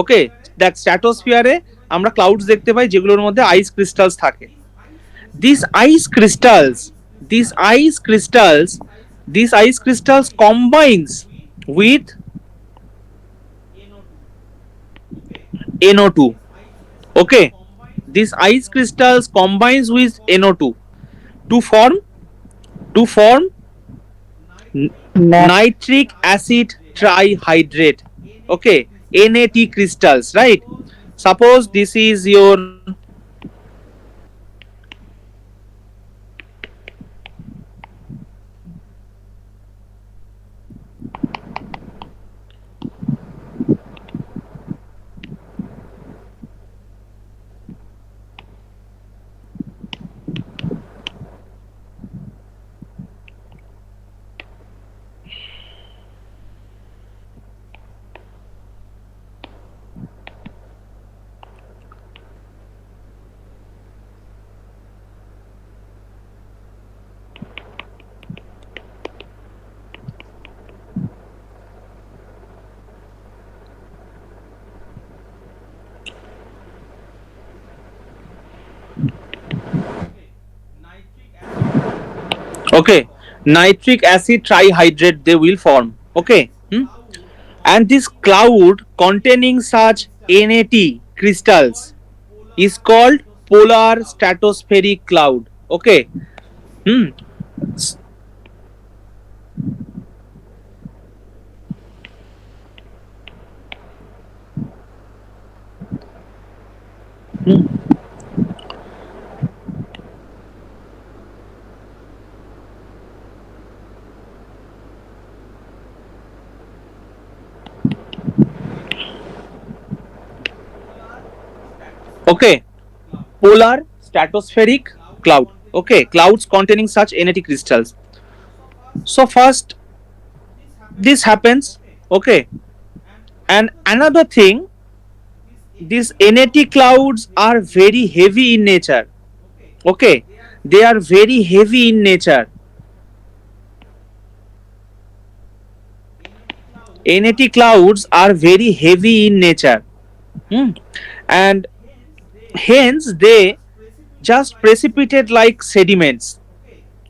A: Okay, that স্ট্র্যাটোস্ফিয়ারে আমরা clouds দেখতে পাই যেগুলোর মধ্যে ice crystals থাকে। This ice crystals this ice crystals this ice crystals combines with NO2. Okay, this ice crystals combines with NO2 to form nitric acid trihydrate. Okay, NAT crystals, right? Suppose this is your okay, nitric acid trihydrate they will form. Okay. And this cloud containing such NAT crystals is called polar stratospheric cloud. Okay. Hmm. Okay, polar stratospheric cloud. Okay, clouds containing such NAT crystals. So first this happens. Okay, And another thing, these NAT clouds are very heavy in nature. Okay, they are very heavy in nature. NAT clouds are very heavy in nature. Hmm. And hence they just precipitate like sediments.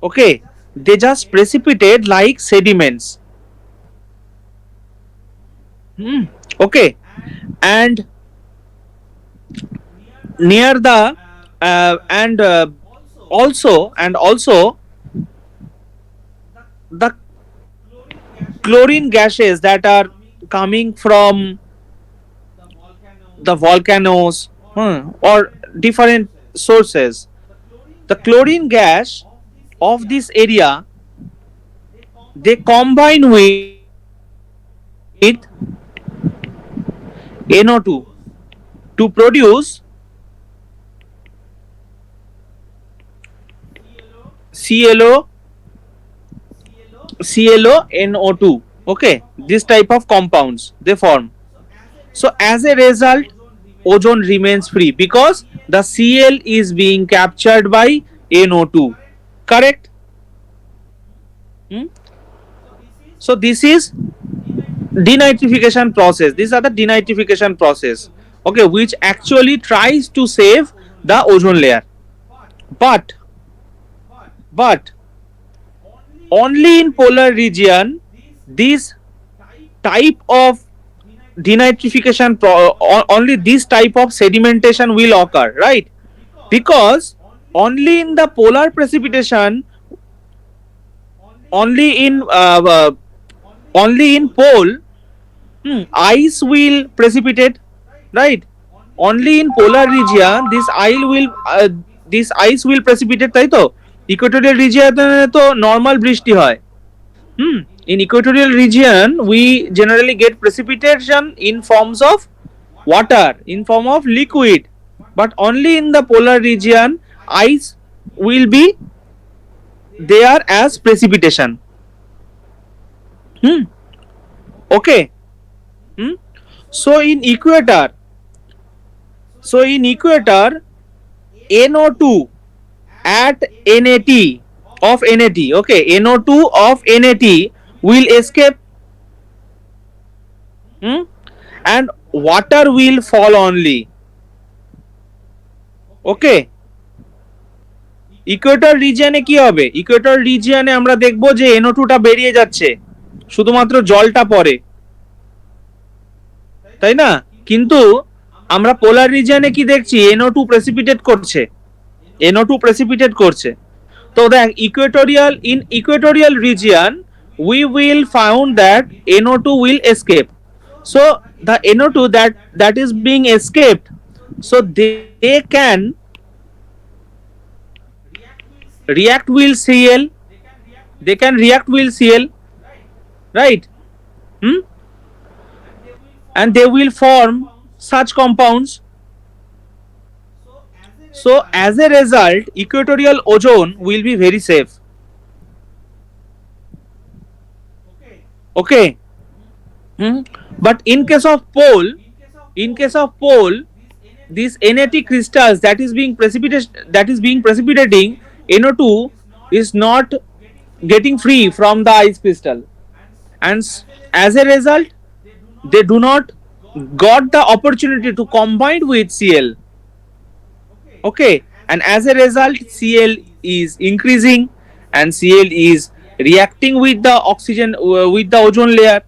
A: Okay, they just precipitate like sediments. Hmm. Okay, and near the and also the chlorine gases that are coming from the volcanoes, or different sources. The chlorine gas of this area, they combine with NO2 to produce ClO ClONO2. Okay, this type of compounds they form. So as a result, ozone remains free because the Cl is being captured by NO2. Correct? Hmm? So this is denitrification process. These are the denitrification process. Okay, which actually tries to save the ozone layer. But but only in polar region this type of only this type of sedimentation will occur, right? Because only in the polar precipitation, only in only in pole, ice will precipitate, right? Only in polar region this ice will precipitate, তাই তো? Equatorial রিজিয়নে তো normal বৃষ্টি হয়। In equatorial region we generally get precipitation in forms of water, in form of liquid, but only in the polar region ice will be there as precipitation. Okay. So in equator, NO2 at NAT of NAT, okay, NO2 of NAT will escape, and water will fall only. Okay, equator রিজিয়নে কি হবে? Ecuador রিজিয়নে আমরা দেখব যে NO2 টা বেরিয়ে যাচ্ছে, শুধুমাত্র জলটা পড়ে, তাই না? কিন্তু আমরা পোলার রিজিয়নে কি দেখছি? NO2 প্রেসিপিটেট করছে, NO2 প্রেসিপিটেট করছে। তো দেখ, Equatorial region we will found that NO2 will escape. So the NO2 that is being escaped, so they can react with Cl, they can react with Cl, right? And they will form such compounds. So as a result, equatorial ozone will be very safe. Okay. But in case of pole, these NAT crystals that is being precipitating, NO2 is not getting free from the ice crystal, and as a result they do not got the opportunity to combine with Cl. Okay, and as a result Cl is increasing and Cl is reacting with the oxygen, with the ozone layer.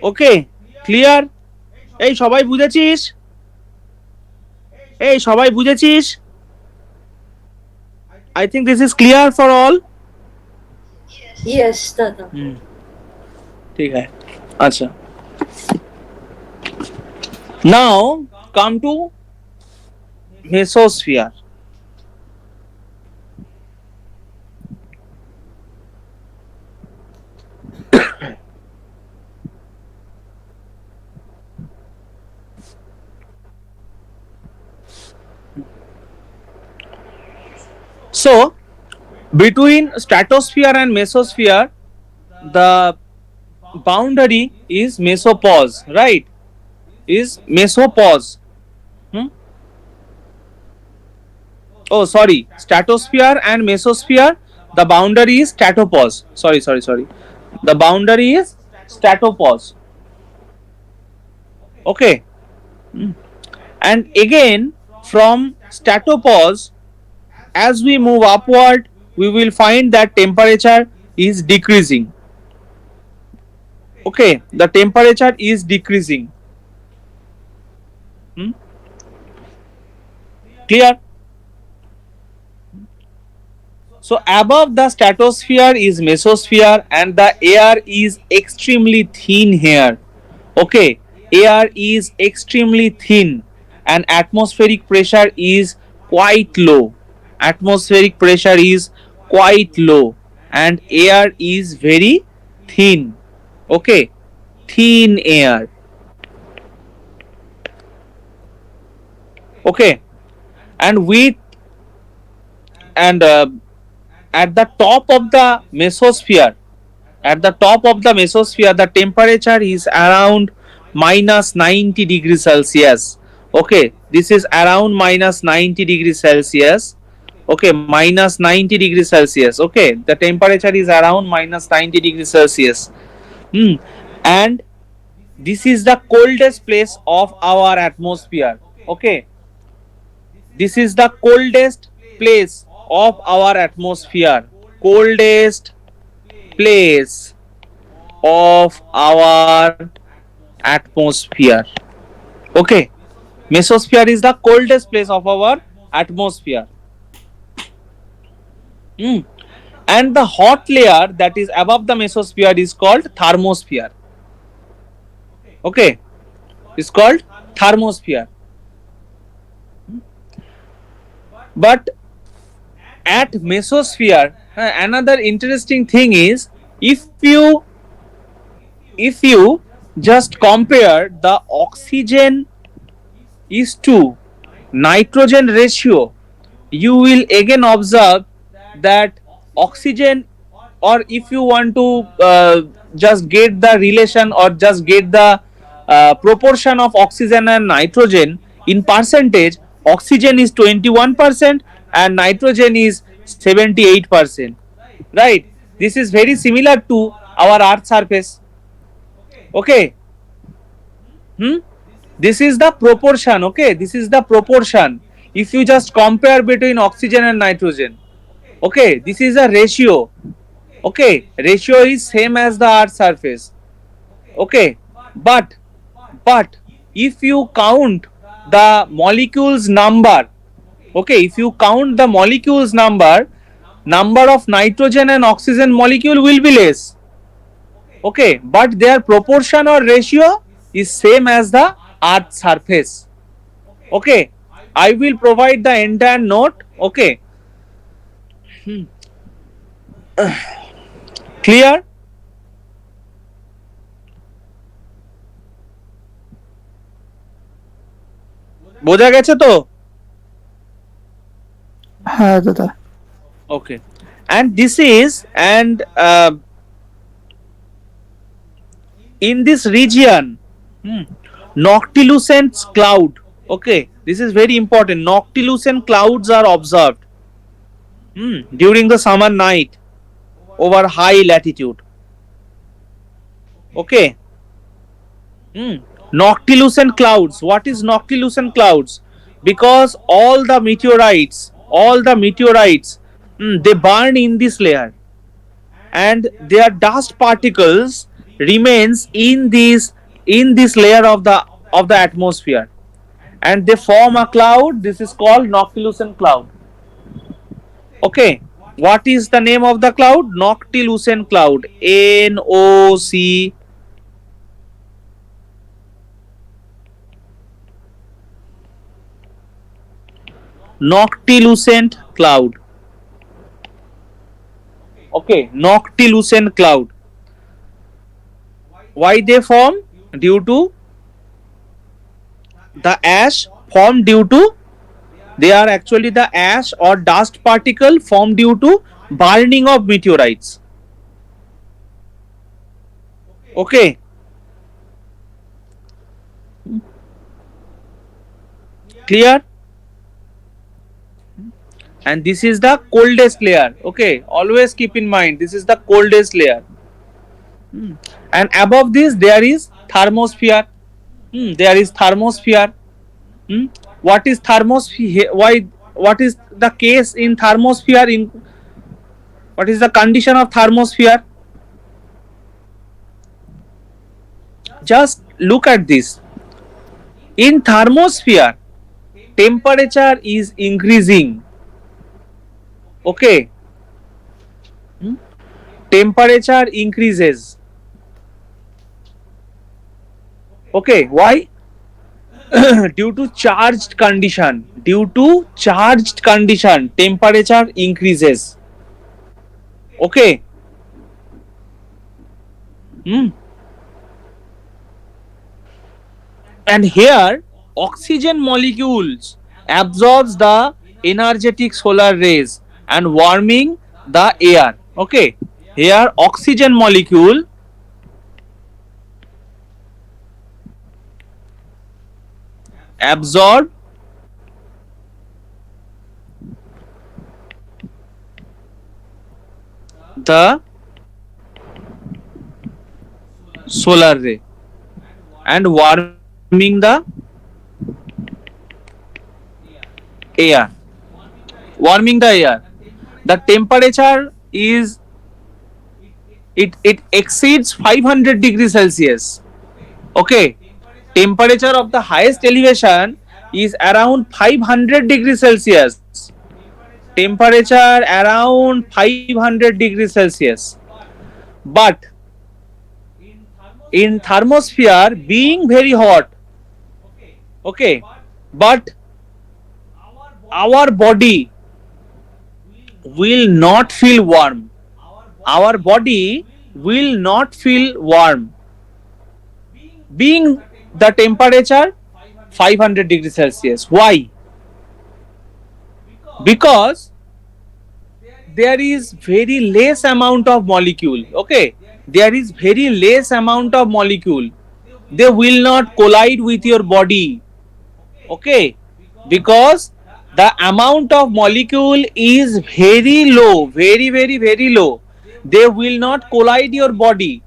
A: Okay, clear? এই সবাই বুঝেছিস? এই সবাই বুঝেছিস? I think this is clear for all.
B: Yes, Dada.
A: ठीक है, अच्छा. Now come to mesosphere. So between stratosphere and mesosphere, the boundary is mesopause, right? Is mesopause. Hmm? Oh, sorry, stratosphere and mesosphere. The boundary is stratopause. Sorry. The boundary is stratopause. Okay. Hmm. And again, from stratopause, as we move upward, we will find that temperature is decreasing. Okay, the temperature is decreasing. Hmm? Clear? So above the stratosphere is mesosphere and the air is extremely thin here. Okay, air is extremely thin and atmospheric pressure is quite low. Atmospheric pressure is quite low and air is very thin. Okay, thin air. Okay, and with and at the top of the mesosphere, at the top of the mesosphere, the temperature is around minus 90 degrees Celsius. Okay, this is around minus 90 degrees Celsius. Okay, minus 90 degrees Celsius. Okay, the temperature is around minus 90 degrees Celsius. Hmm. And this is the coldest place of our atmosphere. Okay, this is the coldest place of our atmosphere. Coldest place of our atmosphere. Okay, mesosphere is the coldest place of our atmosphere. Hmm. And the hot layer that is above the mesosphere is called thermosphere. Okay, it's called thermosphere. But at mesosphere, another interesting thing is if you just compare the oxygen is to nitrogen ratio, you will again observe that oxygen, or if you want to just get the relation or just get the proportion of oxygen and nitrogen in percentage, oxygen is 21% and nitrogen is 78%, right? This is very similar to our earth surface. Okay. Hmm? This is the proportion. Okay, this is the proportion. If you just compare between oxygen and nitrogen, okay, this is a ratio. Okay, ratio is same as the earth surface. Okay, but if you count the molecules number, okay, if you count the molecules number of nitrogen and oxygen molecule will be less. Okay, but their proportion or ratio is same as the earth surface. Okay, I will provide the entire note. Okay, clear? বোঝা গেছে তো?
C: হ্যাঁ দাদা।
A: Okay, and this is and in this region, noctilucent cloud. Okay, this is very important. Noctilucent clouds are observed during the summer night over high latitude. Okay. Noctilucent clouds. What is noctilucent clouds? Because all the meteorites, they burn in this layer, and their dust particles remains in this layer of the atmosphere, and they form a cloud. This is called noctilucent cloud. Okay, what is the name of the cloud? Noctilucent cloud. NOC. Noctilucent cloud. Okay, noctilucent cloud. Why they form? Due to the ash formed due to, they are actually the ash or dust particle formed due to burning of meteorites. Okay, clear? And this is the coldest layer. Okay, always keep in mind this is the coldest layer. And above this there is thermosphere. There is thermosphere. Hmm. What is thermosphere? Why? What is the case in thermosphere? In what is the condition of thermosphere? Just look at this. In thermosphere, temperature is increasing. Okay, temperature increases. Okay, why? Due to charged condition. Due to charged condition, temperature increases. Okay. Hmm. And here oxygen molecules absorbs the energetic solar rays and warming the air. Okay, here oxygen molecule absorb the solar ray and warming the air. Warming the air. The temperature is it exceeds 500 degrees Celsius. Okay, temperature of the highest elevation is around 500 degrees Celsius. Temperature around 500 degrees Celsius. But in thermosphere being very hot, okay, but our body will not feel warm. Our body will not feel warm. Being the temperature 500 degrees Celsius. Why? Because there is very less amount of molecule. Okay, there is very less amount of molecule. They will not collide with your body. Okay, because the amount of molecule is very low, very low. They will not collide your body,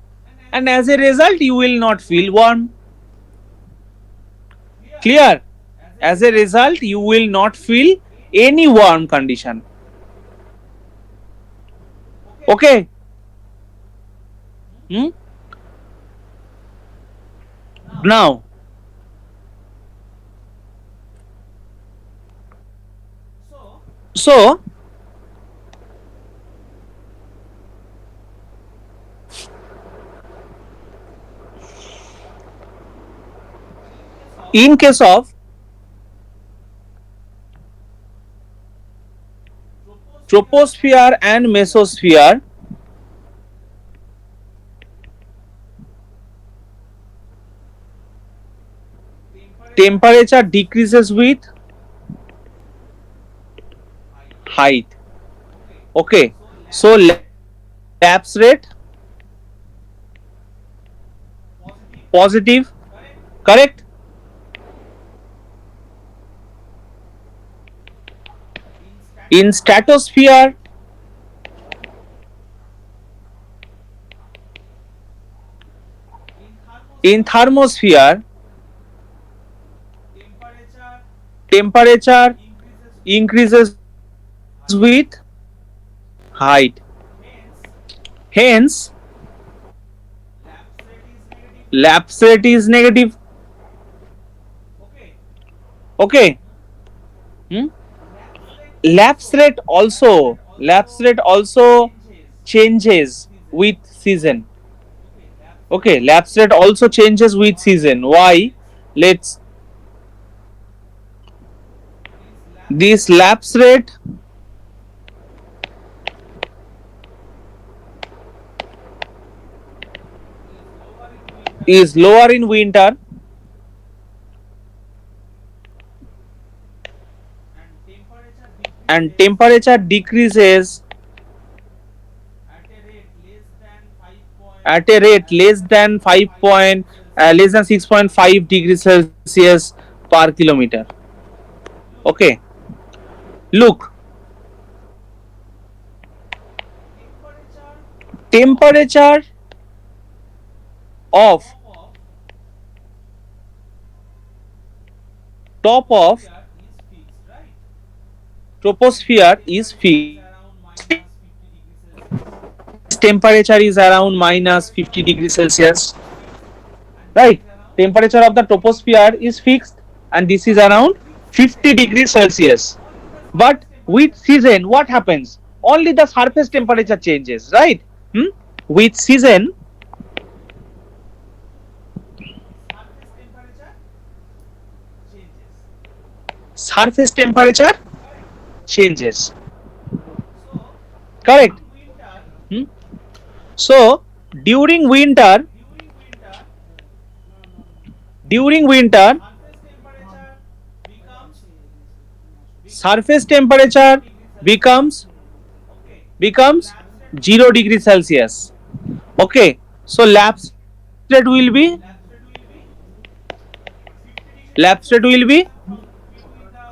A: and as a result you will not feel warm. Clear? As a result you will not feel any warm condition. Okay. Hmm? Now, so in case of troposphere and mesosphere, temperature decreases with height. Okay, so lapse rate positive, correct? In stratosphere, in thermosphere, temperature increases with height. Hence, lapse rate is negative. Okay. Hmm? Lapse rate also changes with season. Okay, lapse rate also changes with season. Why? Let's this lapse rate is lower in winter and temperature decreases at a rate less than 6.5 degrees Celsius per kilometer. Okay, look, temperature of top of troposphere is fixed, right? Its temperature is around minus 50 degrees Celsius, right? Temperature of the troposphere is fixed, and this is around 50 degrees Celsius. But with season, what happens? Only the surface temperature changes, right? With season, surface temperature changes. Correct. Hmm? So during winter, surface temperature becomes 0 degree Celsius. Okay, so lapse rate will be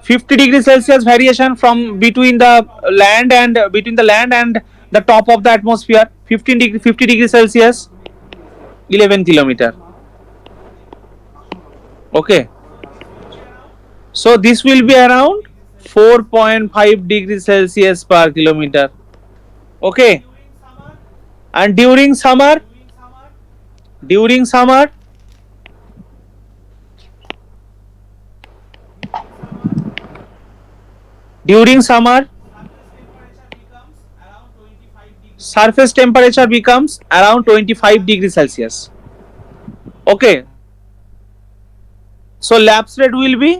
A: 50 degree Celsius variation from between the land and the top of the atmosphere. 50 degree Celsius, 11 kilometer. Okay, so this will be around 4.5 degrees Celsius per kilometer. Okay, and during summer during summer surface temperature becomes around 25 degrees Celsius. Okay, so lapse rate will be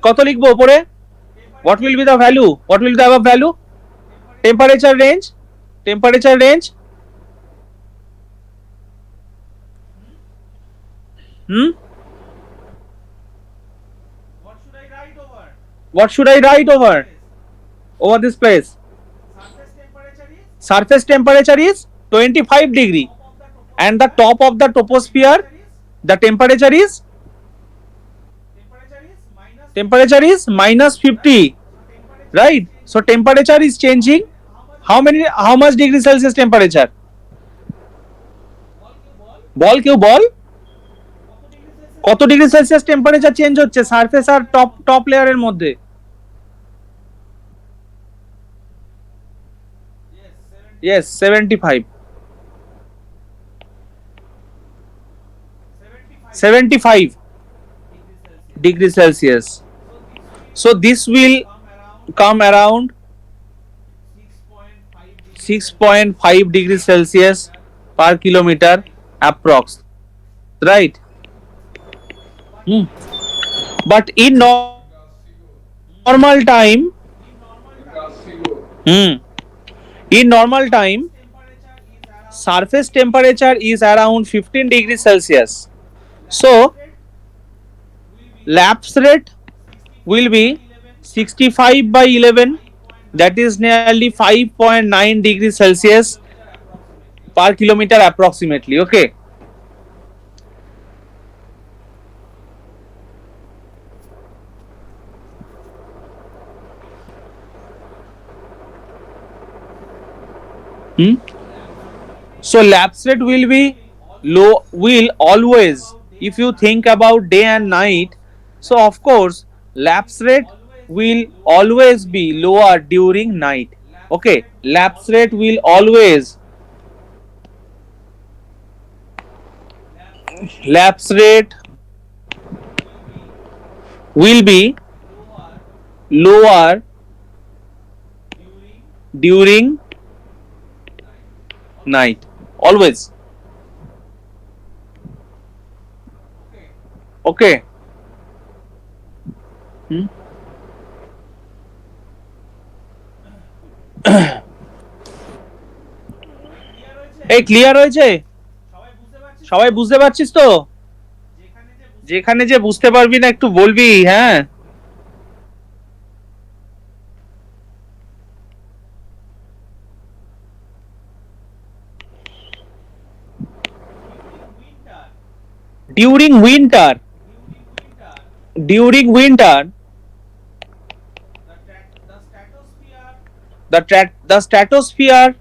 A: কত লিখবো উপরে? What will be the value? What will be the above value? Temperature range. What should I write over this place? Surface temperature is 25 degree, and the top of the troposphere, the temperature is minus 50, right? So temperature is changing. How much degree Celsius temperature? বল কেউ বল, কত degree Celsius temperature change হচ্ছে surface আর top লেয়ারের মধ্যে? Yes, 75 degree Celsius. So this will come around 6.5 degrees Celsius per kilometer approx, right? But in normal time, surface temperature is around 15 degrees Celsius. So lapse rate will be 65 by 11, that is nearly 5.9 degrees Celsius per kilometer approximately. Okay, so lapse rate will be low, will always, if you think about day and night, so of course lapse rate will always be lower during night. Okay, lapse rate will always be lower during night, always. Okay, এই clear হয়েছে? সবাই বুঝতে পারছিস তো? যেখানে যে বুঝতে পারবি না একটু বলবি, হ্যাঁ? during winter, during winter, the stratosphere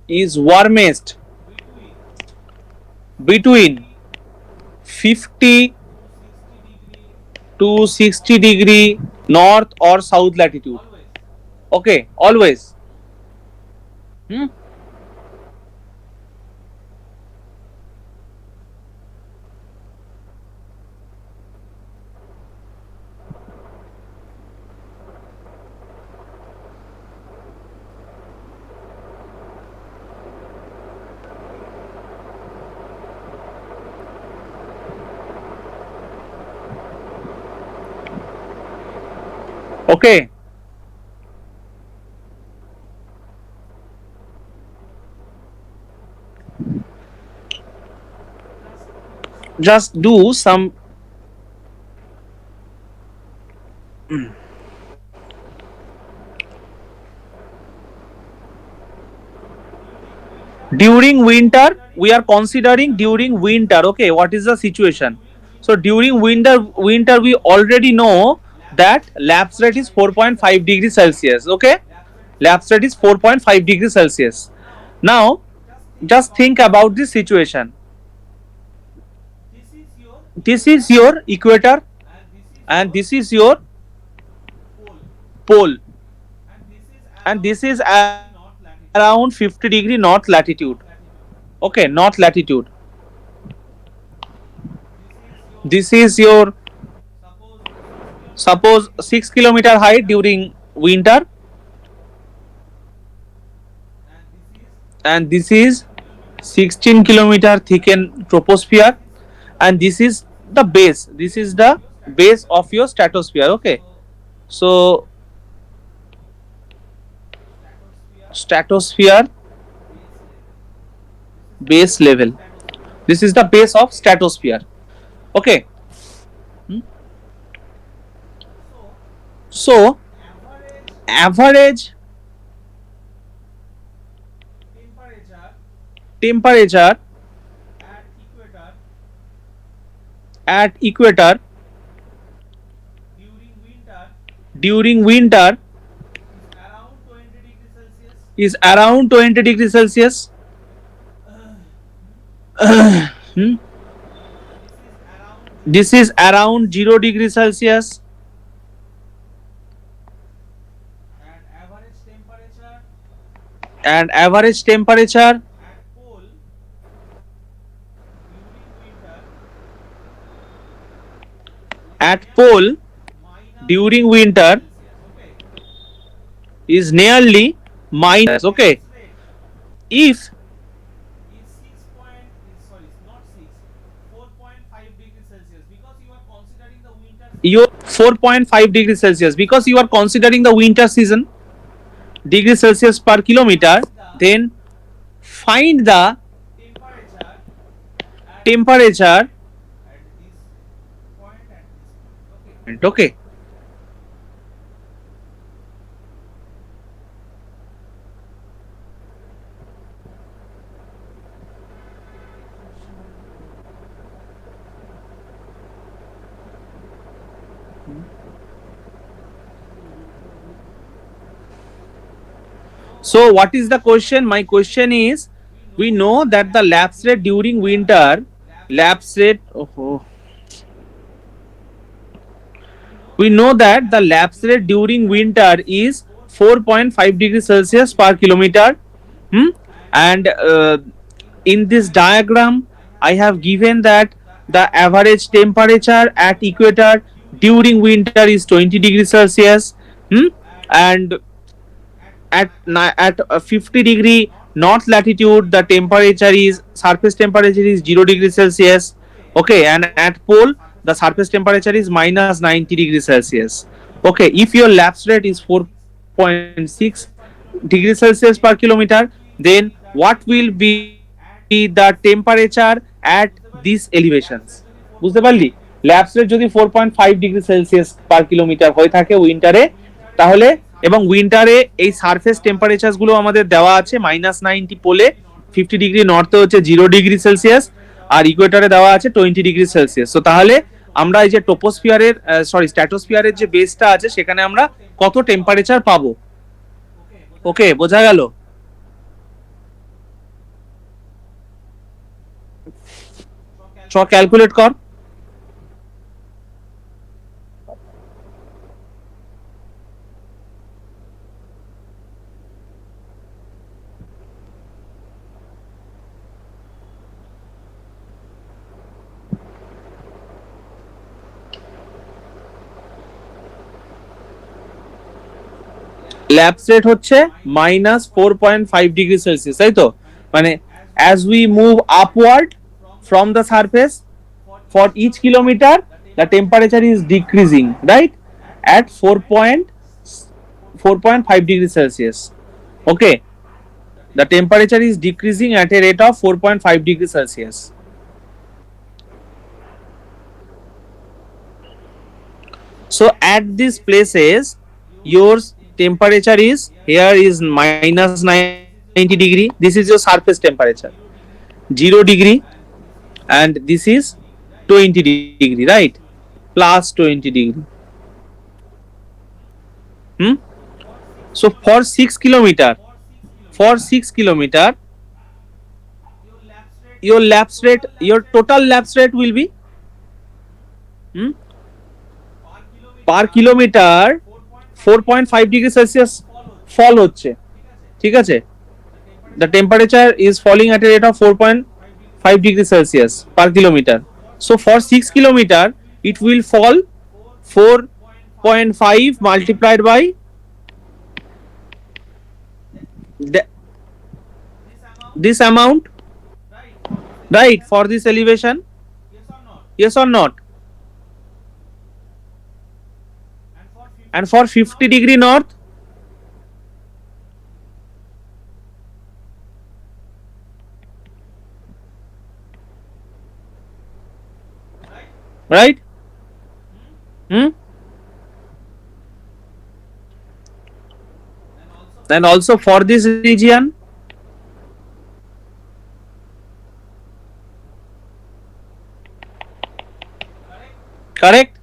A: is warmest between 50 to 60 degree north or south latitude. Okay, always. Hmm? Okay, just do some. During winter, we are considering during winter. Okay, what is the situation? So during winter we already know that lapse rate is 4.5 degrees Celsius. Okay, lapse rate is 4.5 degrees Celsius. Now just think about this situation. This is your equator and this is your pole, and this is around 50 degree north latitude. Okay, north latitude. This is your suppose 6 kilometer height during winter, and this is 16 kilometer thickened troposphere, and this is the base. This is the base of your stratosphere. Okay, so stratosphere base level. This is the base of stratosphere. Okay. Hmm? So average temperature at equator during winter is around 20 degrees Celsius. Hmm? This is around 0 degrees Celsius. And average temperature at pole during winter is nearly minus. Okay, if your 4.5 degrees Celsius, because you are considering the winter season, degrees Celsius per kilometer, then find the temperature. Okay, so what is the question? My question is, we know that the lapse rate during winter, lapse rate, oh, we know that the lapse rate during winter is 4.5 degrees Celsius per kilometer. Hmm? And in this diagram, I have given that the average temperature at equator during winter is 20 degrees Celsius. Hmm? And at 50 degree north latitude, the temperature is surface temperature is 0 degrees Celsius. Okay, and at pole the surface temperature is minus 90 degrees Celsius. Okay, if your lapse rate is 4.6 degrees Celsius per kilometer, then what will be the temperature at these elevations? বুঝতে পারলি, lapse rate যদি 4.5 degree Celsius per kilometre হয়ে থাকে উইন্টারে, তাহলে এবং উইন্টারে এই surface temperature গুলো আমাদের দেওয়া আছে -90 পোলে, 50 ডিগ্রি নর্থে হচ্ছে 0 ডিগ্রি সেলসিয়াস, আর ইকুয়েটরে দেওয়া আছে 20 ডিগ্রি সেলসিয়াস। তো তাহলে আমরা এই যে ট্রপোস্ফিয়ারের স্ট্র্যাটোস্ফিয়ারের যে বেসটা আছে সেখানে আমরা কত টেম্পারেচার পাবো। ওকে, বোঝা গেল? চ ক্যালকুলেট কর। ল্যাপস রেট হচ্ছে -4.5 ডিগ্রি সেলসিয়াস, তাই তো? মানে as we move upward from the surface for each kilometer the temperature is decreasing, right, at 4.5 degrees Celsius. Okay, the temperature is decreasing at a rate of 4.5 degrees Celsius. So at these places your temperature is, here is -90 degree, this is your surface temperature, 0 degree, and this is 20 degree, right, plus 20 degree. So for 6 kilometer, your lapse rate, your total lapse rate will be per kilometer 4.5 degree celsius fall হচ্ছে, ঠিক আছে? The temperature is falling at a rate of 4.5 degree celsius per kilometer. So for 6 kilometer it will fall 4.5 multiplied by this amount, right, for this elevation. Yes or not? And for 50 degree north, right? And also for this region, correct?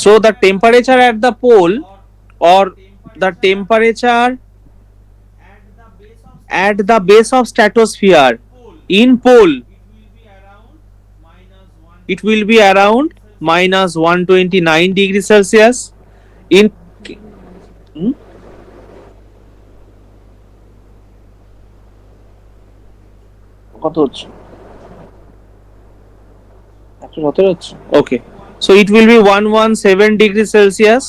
A: So the temperature at the pole, or the temperature at the base of stratosphere in pole, it will be around -129 degrees Celsius. In কত হচ্ছে? 117 হচ্ছে। Okay, so it will be 117 degrees Celsius.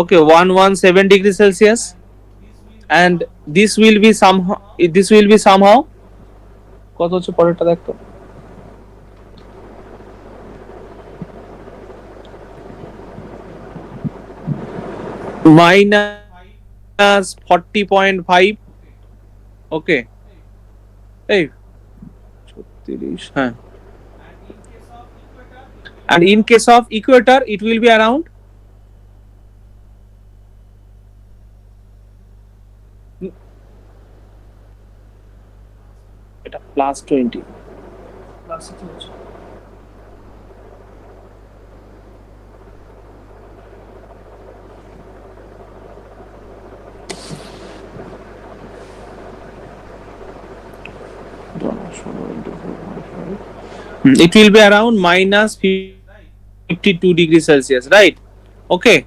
A: Okay, 117 degrees Celsius, and this will be somehow কত হচ্ছে পরেরটা দেখতো, -40.5. Okay, এই 36, হ্যাঁ। And in case of equator it will be around এটা +20, it will be around -52 degrees Celsius, right? Okay.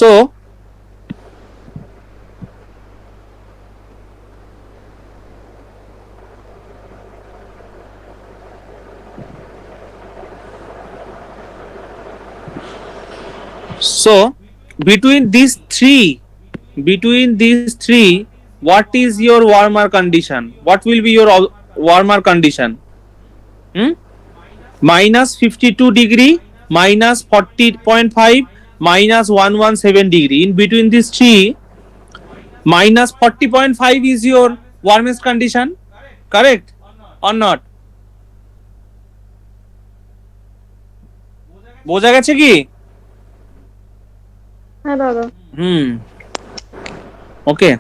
A: So between these three, what is your warmer condition? What will be your warmer condition? -52 degree, -40.5, minus 117 degree. In between these three, minus 40.5 is your warmest condition. Correct or not? বোঝা গেছে কি?
B: হ্যাঁ দাদা।
A: Okay.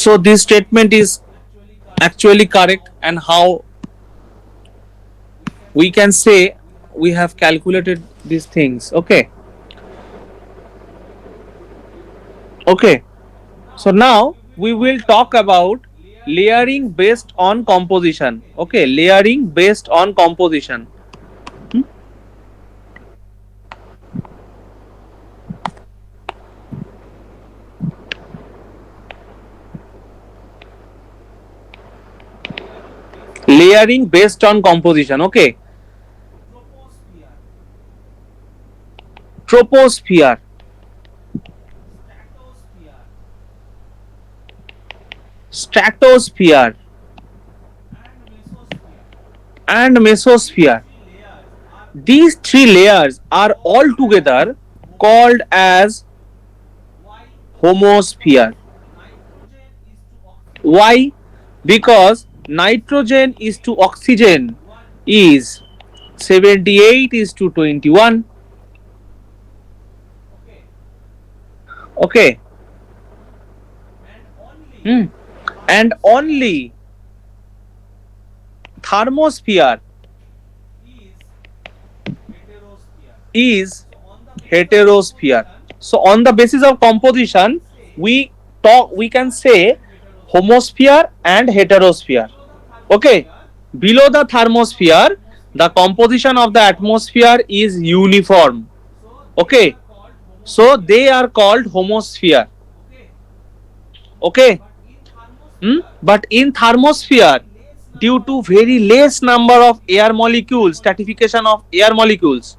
A: So this statement is actually correct, and how we can say we have calculated these things. Okay. So now we will talk about layering based on composition. Okay, layering based on composition. Layering based on composition. Okay. Troposphere, stratosphere, and mesosphere. These three layers are all together called as homosphere. Why? Because nitrogen is to oxygen is 78 is to 21. Okay. And only thermosphere is heterosphere. So on the basis of composition, we can say homosphere and heterosphere. Okay. Below the thermosphere, the composition of the atmosphere is uniform. Okay. So they are called homosphere. Okay. But in thermosphere, due to very less number of air molecules, stratification of air molecules.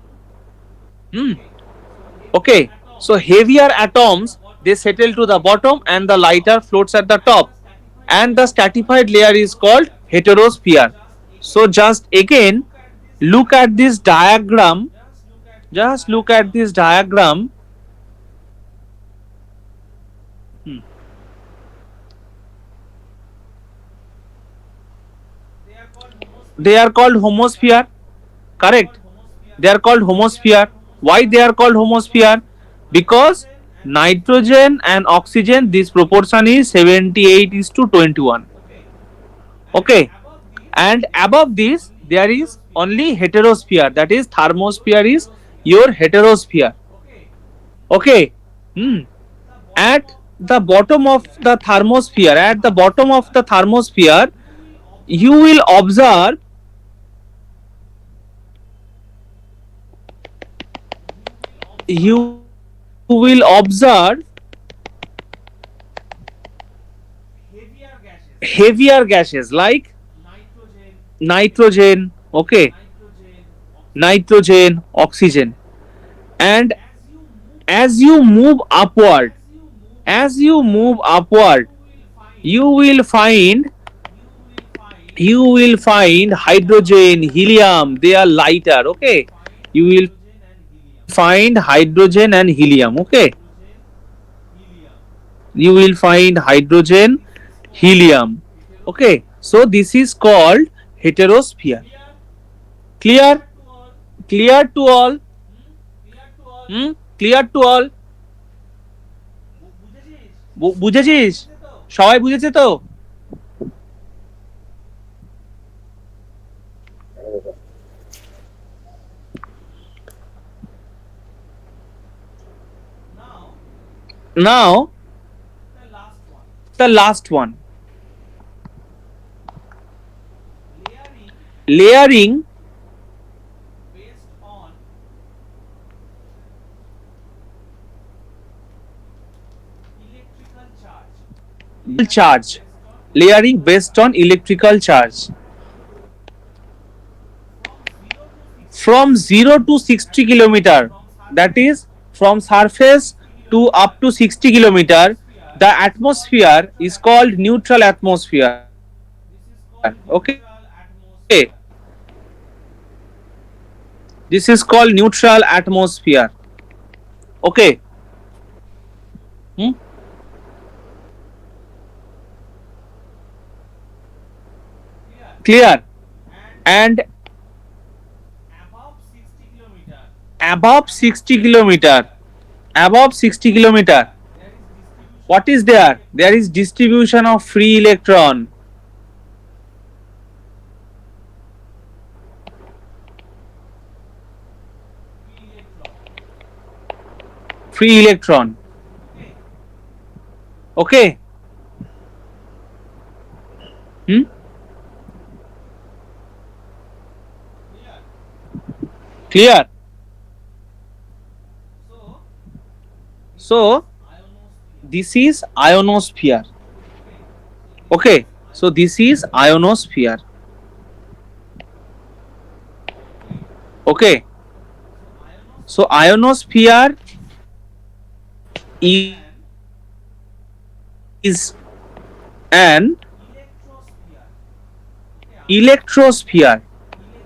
A: Okay. So heavier atoms, they settle to the bottom and the lighter floats at the top. And the stratified layer is called heterosphere. So just again, look at this diagram. Just look at this diagram. They are called homosphere. Correct. They are called homosphere. Why they are called homosphere? Because nitrogen and oxygen, this proportion is 78 is to 21. Okay. And above this, there is only heterosphere. That is, thermosphere is your heterosphere. Okay. At the bottom of the thermosphere, you will observe heavier gases like nitrogen, okay, nitrogen, oxygen. And as you move upward, you will find hydrogen, helium, they are lighter. Okay. You will find hydrogen and helium. Okay. You will find hydrogen, helium. Okay. So this is called heterosphere. Clear? Clear to all? Clear to all? বুঝেছিস? সবাই বুঝেছে তো? Now the last one. Layering charge. Layering based on electrical charge. From 0 to 60 kilometer, that is from surface to up to 60 kilometer, the atmosphere is called neutral atmosphere. Okay. This This is called neutral atmosphere. Okay. Hmm? Clear. And above 60 kilometer, above 60 kilometer, what is there? There is distribution of free electron. Free electron. Okay. Hmm? Clear. So this is ionosphere. Okay. So this is ionosphere. Okay. So ionosphere is an electrosphere.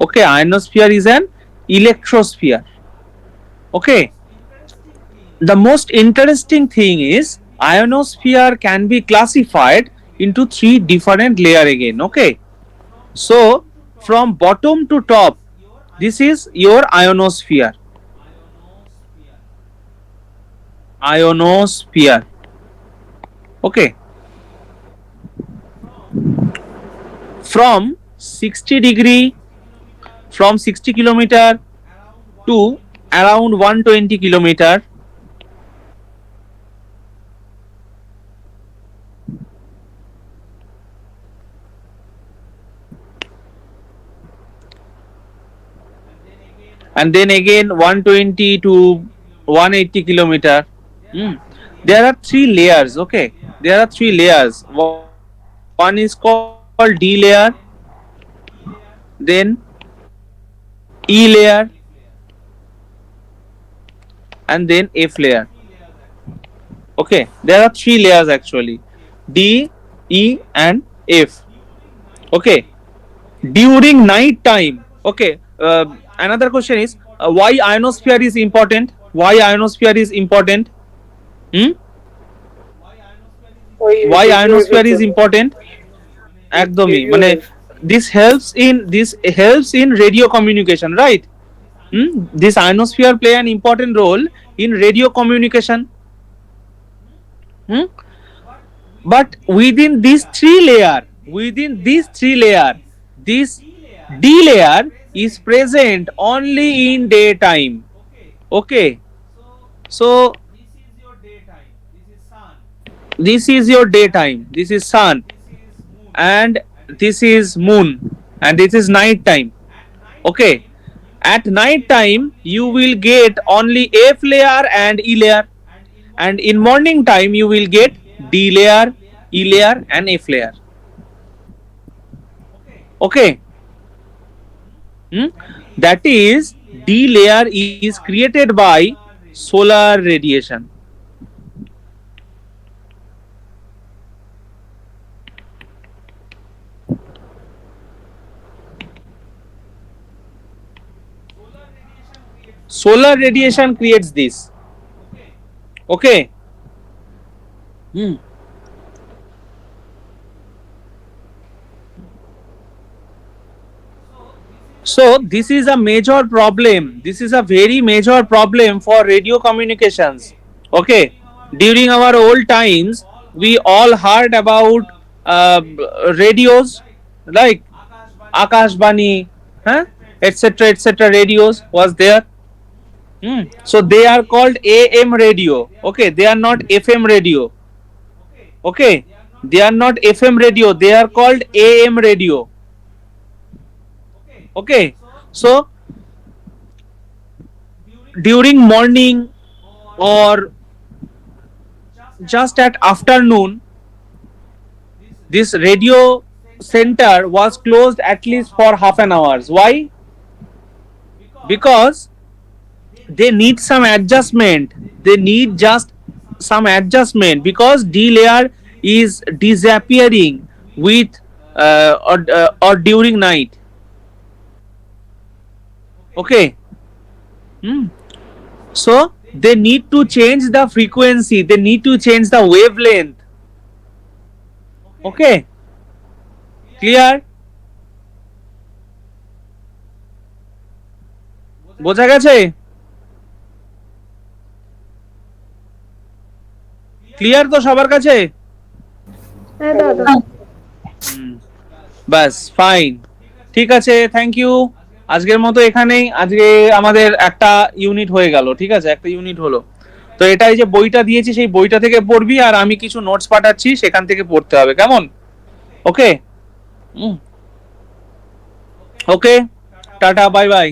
A: Okay, ionosphere is an electrosphere. Okay, the most interesting thing is ionosphere can be classified into three different layer again. Okay, so from bottom to top, this is your ionosphere. Ionosphere. Okay, from 60 degree, from 60 kilometer to around 120 kilometer. And then again 120 to 180 kilometer. There are three layers. Okay, there are three layers. One is called D layer, then E layer, and then F layer. Okay, there are three layers actually: D, E, and F. Okay, during night time. Okay, another question is why ionosphere is important? Why ionosphere is important? Hmm? Why ionosphere is important? একদমই মানে this helps in radio communication, right? This ionosphere play an important role in radio communication. Hmm? But within these three layer, this D layer is present only in daytime. Okay, so this is your daytime, this is sun, and this is moon, and this is night time. Okay, at night time you will get only F layer and E layer, and in morning time you will get D layer, E layer, and F layer. Okay. Hmm? That is, D layer is created by solar radiation. Solar radiation creates this. Okay. Hmm. So this is a major problem. This is a very major problem for radio communications. Okay, during our old times, we all heard about uh, radios like Akashbani, huh? etc. etc. Radios was there. So they are called AM radio. Okay, they are not FM radio. Okay, they are not FM radio. They are called AM radio. Okay, so during morning or just at afternoon, this radio center was closed at least for half an hour. Why? Because they need some adjustment. They need just some adjustment because D layer is disappearing with or during night. Okay, So they need to change the frequency, they need to change the wavelength. Okay, clear? বোঝা গেছে? Clear তো সবার কাছে?
B: হ্যাঁ দাদা।
A: বাস fine, ঠিক আছে, thank you. আজকের মতো এখানেই, আজকে আমাদের একটা ইউনিট হয়ে গেল, ঠিক আছে, একটা ইউনিট হলো। তো এটাই যে বইটা দিয়েছি সেই বইটা থেকে পড়বি, আর আমি কিছু নোটস পাঠাচ্ছি সেখান থেকে পড়তে হবে, কেমন? ওকে, ওকে, টাটা, বাই বাই।